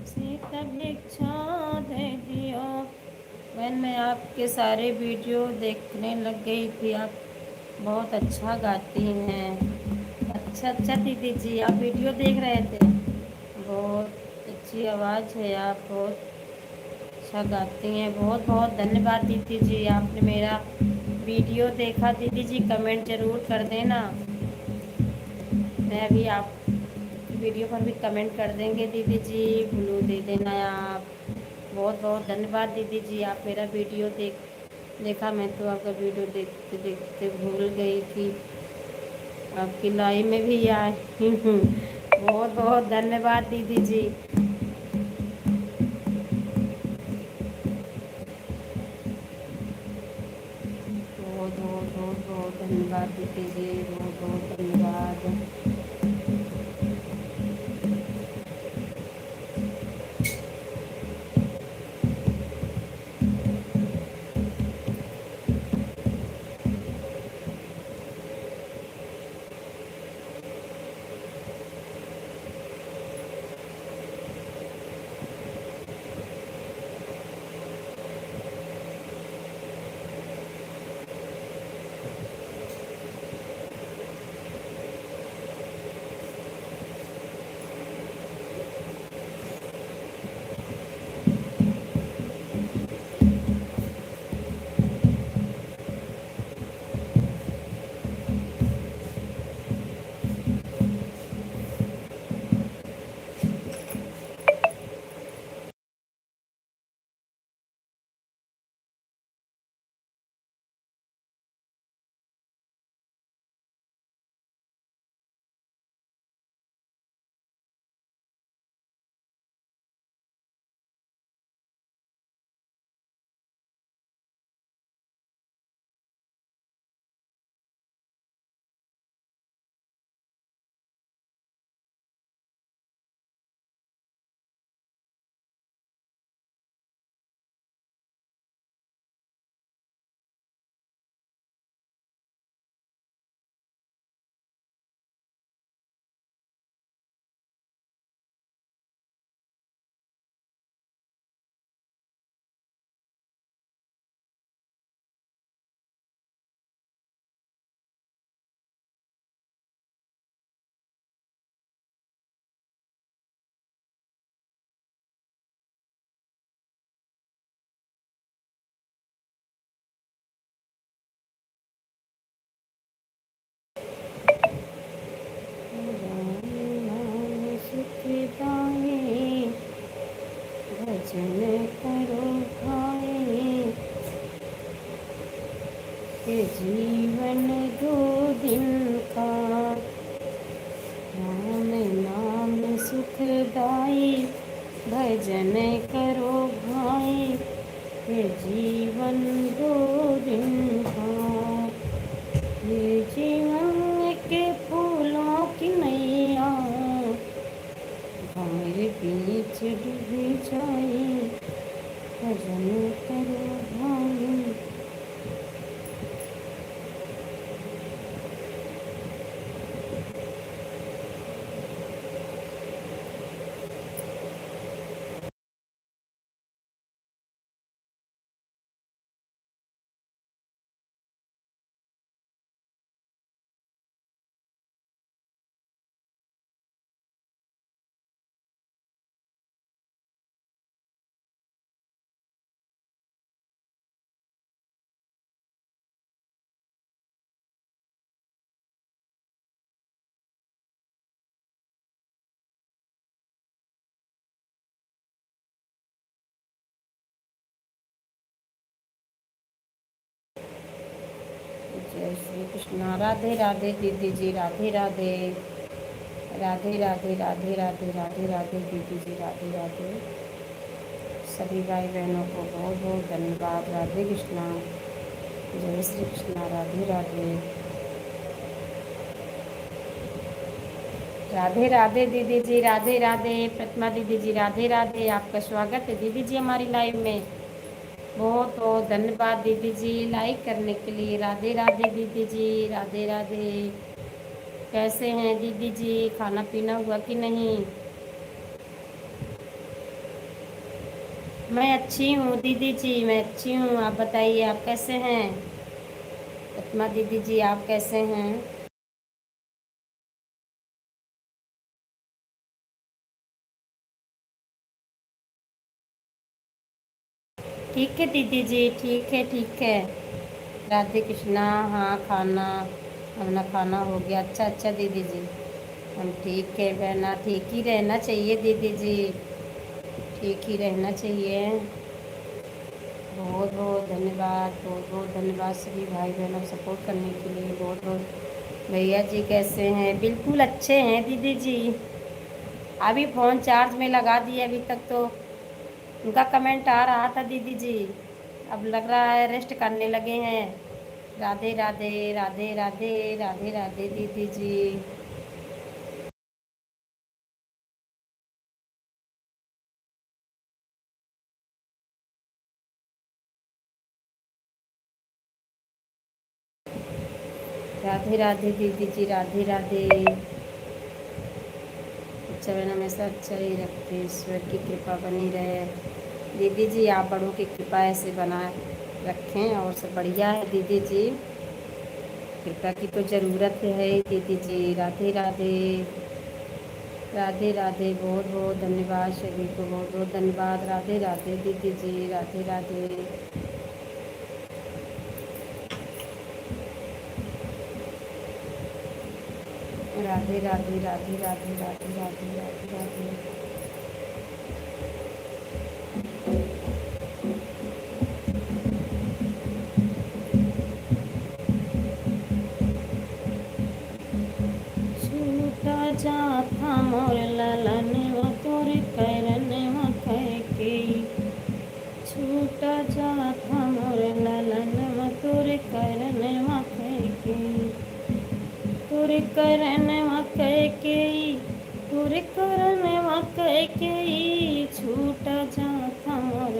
सीता भिक्षा दे दियो। बहन मैं आपके सारे वीडियो देखने लग गई थी, आप बहुत अच्छा गाती हैं। अच्छा अच्छा दीदी जी, आप वीडियो देख रहे थे? बहुत अच्छी आवाज़ है, आप बहुत अच्छा गाती हैं। बहुत बहुत धन्यवाद दीदी जी, आपने मेरा वीडियो देखा। दीदी जी कमेंट ज़रूर कर देना, मैं भी आप वीडियो पर भी कमेंट कर देंगे। दीदी जी ब्लू दे देना आप। बहुत बहुत धन्यवाद दीदी जी, आप मेरा वीडियो देखा। मैं तो आपका वीडियो देखते देखते भूल गई थी, आपकी लाइव में भी आई हूँ। बहुत बहुत धन्यवाद दीदी जी। बहुत बहुत बहुत बहुत धन्यवाद दीदी जी, बहुत बहुत धन्यवाद। सुखदाई भजन करो भाई, के जीवन दो दिन का, राम नाम सुखदाई भजन करो भाई, के जीवन दो दिन का। ये जीवन के फूलों की नैया, हमारे बीच डूबी जाए, भजन करो भाई। जय श्री कृष्णा। राधे राधे दीदी जी, राधे राधे। राधे राधे राधे राधे राधे राधे दीदी जी, राधे राधे। सभी भाई बहनों को बहुत बहुत धन्यवाद। राधे कृष्णा, जय श्री कृष्णा, राधे राधे। राधे राधे दीदी जी, राधे राधे। प्रतिमा दीदी जी, राधे राधे। आपका स्वागत है दीदी जी हमारी लाइव में। बहुत बहुत धन्यवाद दीदी जी लाइक करने के लिए। राधे राधे दीदी जी, राधे राधे। कैसे हैं दीदी जी, खाना पीना हुआ कि नहीं? मैं अच्छी हूँ दीदी जी, मैं अच्छी हूँ। आप बताइए, आप कैसे हैं? प्रतिमा दीदी जी, आप कैसे हैं? ठीक है दीदी जी, ठीक है ठीक है। राधे कृष्णा। हाँ, खाना अपना खाना हो गया। अच्छा अच्छा दीदी जी, हम ठीक है बहना। ठीक ही रहना चाहिए दीदी जी, ठीक ही रहना चाहिए। बहुत बहुत धन्यवाद, बहुत बहुत धन्यवाद सभी भाई बहनों को सपोर्ट करने के लिए। बहुत बहुत। भैया जी कैसे हैं? बिल्कुल अच्छे हैं दीदी जी। अभी फ़ोन चार्ज में लगा दिए, अभी तक तो उनका कमेंट आ रहा था दीदी जी। अब लग रहा है रेस्ट करने लगे हैं। राधे राधे राधे राधे राधे राधे दीदी जी। राधे राधे दीदी जी, राधे राधे। अच्छा बहन हमेशा अच्छा ही रखते, ईश्वर की कृपा बनी रहे। दीदी जी आप बड़ों की कृपा ऐसे बनाए रखें, और सब बढ़िया है दीदी जी। कृपा की तो ज़रूरत है दीदी जी। राधे राधे राधे राधे। बहुत बहुत धन्यवाद सभी को, बहुत बहुत धन्यवाद। राधे राधे दीदी जी, राधे राधे। राधे राधे राधे राधे राधे राधे राधे राधे। छूटा जाता मोर ललन तोर करन के। छूटा जाता मोर ललन तोर करन के। तोर करन के। तोर करन के। छूटा जाता मोर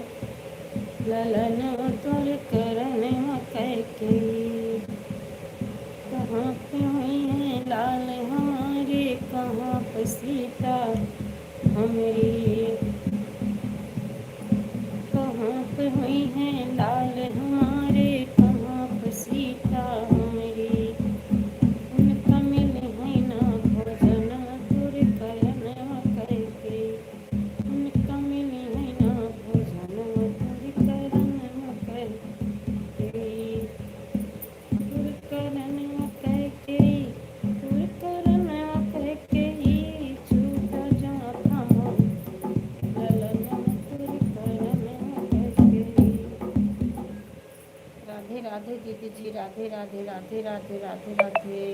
ललन तोर करन के। कहाँ पे हुई है लाल हमारे, कहाँ पे सीता हमारी। कहाँ पे हुई है लाल हमारे, कहाँ पे सीता हमारी। उनका मिले है ना भोजन तोरे करन करके। उनका मिले है ना भोजन तोरे करन करके। तोरे करन करके। तोरे करन करके। छूटा जाता मोर ललन तोरे करन करके। राधे राधे दीदी जी, राधे राधे राधे राधे राधे राधे।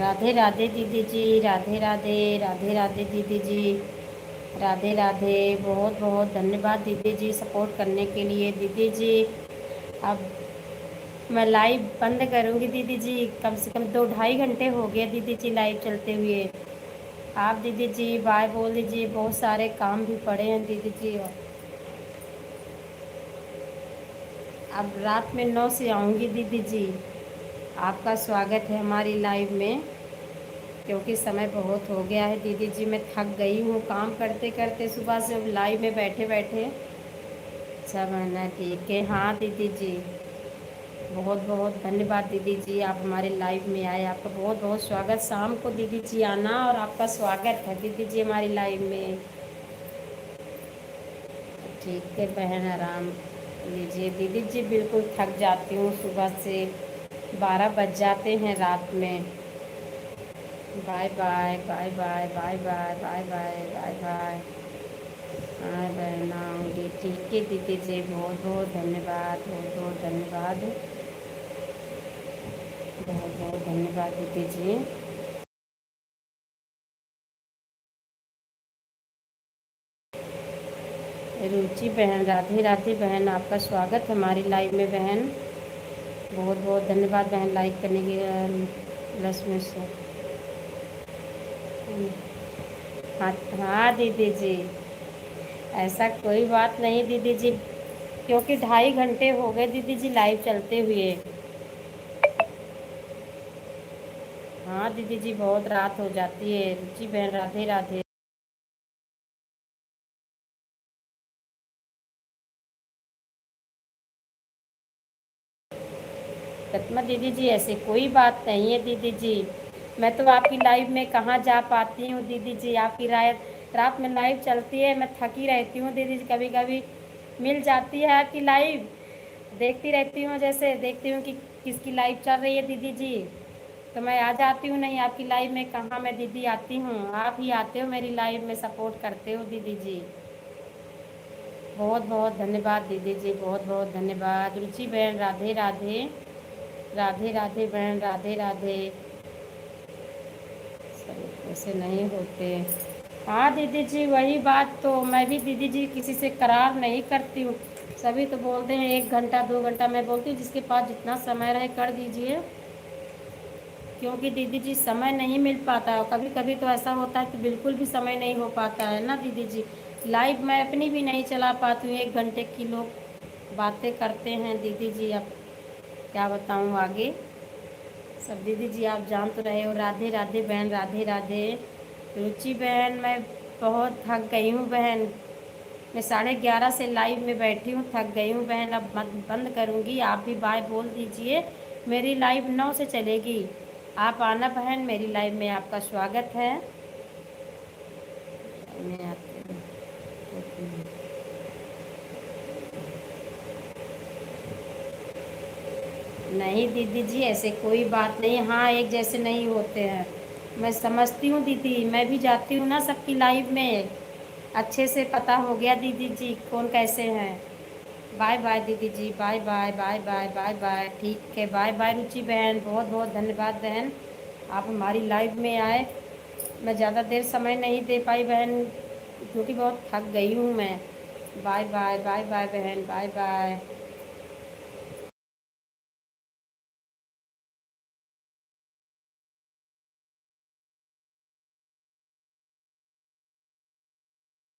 राधे राधे दीदी जी, राधे राधे, राधे राधे दीदी जी, राधे राधे। बहुत बहुत धन्यवाद दीदी जी सपोर्ट करने के लिए। दीदी जी अब मैं लाइव बंद करूँगी दीदी जी, कम से कम 2 ढाई घंटे हो गए दीदी जी लाइव चलते हुए। आप दीदी जी बाय बोल दीजिए, बहुत सारे काम भी पड़े हैं दीदी जी। अब रात में 9 से आऊँगी दीदी जी। आपका स्वागत है हमारी लाइव में, क्योंकि समय बहुत हो गया है दीदी जी, मैं थक गई हूँ काम करते करते सुबह से लाइव में बैठे बैठे। अच्छा बहना ठीक है। हाँ दीदी जी, बहुत बहुत धन्यवाद दीदी जी, आप हमारे लाइव में आए, आपका बहुत बहुत स्वागत। शाम को दीदी जी आना और आपका स्वागत है दीदी जी हमारी लाइव में। ठीक है बहन, आराम लीजिए दीदी जी, बिल्कुल थक जाती हूँ सुबह से, 12 बज जाते हैं रात में। Bye bye bye bye bye bye bye bye bye bye. हाँ बहन आऊँगी, ठीक है दीदी जी, बहुत बहुत धन्यवाद, बहुत बहुत धन्यवाद, बहुत बहुत धन्यवाद दीदी जी। रुचि बहन, राधे राधे बहन, आपका स्वागत है हमारी लाइव में बहन। बहुत बहुत धन्यवाद बहन लाइक करने के लक्ष्मी से। हाँ हाँ दीदी जी, ऐसा कोई बात नहीं दीदी जी, क्योंकि 2.5 घंटे हो गए दीदी जी लाइव चलते हुए। हाँ दीदी जी, बहुत रात हो जाती है। रुचि बहन राधे राधे। सतमा दीदी जी, ऐसे कोई बात नहीं है दीदी जी, मैं तो आपकी लाइव में कहाँ जा पाती हूँ दीदी जी, आपकी रात में लाइव चलती है, मैं थकी रहती हूँ दीदी जी, कभी कभी मिल जाती है आपकी लाइव, देखती रहती हूँ, जैसे देखती हूँ कि किसकी लाइव चल रही है दीदी जी, तो मैं आ जाती हूँ। नहीं आपकी लाइव में कहाँ मैं दीदी आती हूँ, आप ही आते हो मेरी लाइव में, सपोर्ट करते हो दीदी जी। बहुत बहुत धन्यवाद दीदी जी, बहुत बहुत धन्यवाद। रुचि बहन राधे राधे, राधे राधे बहन, राधे राधे। सब ऐसे नहीं होते। हाँ दीदी जी, वही बात तो, मैं भी दीदी जी किसी से करार नहीं करती हूँ, सभी तो बोलते हैं 1 घंटा 2 घंटा, मैं बोलती हूँ जिसके पास जितना समय रहे कर दीजिए, क्योंकि दीदी जी समय नहीं मिल पाता है, कभी कभी तो ऐसा होता है कि बिल्कुल भी समय नहीं हो पाता है ना दीदी जी। लाइव मैं अपनी भी नहीं चला पाती हूँ, 1 घंटे की लोग बातें करते हैं दीदी जी, अब क्या बताऊँ आगे। सब दीदी जी आप जान तो रहे हो। राधे राधे बहन, राधे राधे। रुचि बहन, मैं बहुत थक गई हूँ बहन, मैं 11:30 से लाइव में बैठी हूँ, थक गई हूँ बहन, अब बंद करूँगी। आप भी बाय बोल दीजिए, मेरी लाइव 9 से चलेगी, आप आना बहन मेरी लाइव में, आपका स्वागत है। मैं आती हूँ। नहीं दीदी जी, ऐसे कोई बात नहीं, हाँ एक जैसे नहीं होते हैं, मैं समझती हूँ दीदी, मैं भी जाती हूँ ना सबकी लाइव में, अच्छे से पता हो गया दीदी जी कौन कैसे हैं। बाय बाय दीदी जी, bye bye bye bye bye bye, ठीक है बाय बाय। रुचि बहन बहुत बहुत धन्यवाद बहन, आप हमारी लाइव में आए, मैं ज़्यादा देर समय नहीं दे पाई बहन, क्योंकि बहुत थक गई हूँ मैं। बाय बाय बाय बाय बहन, बाय बाय।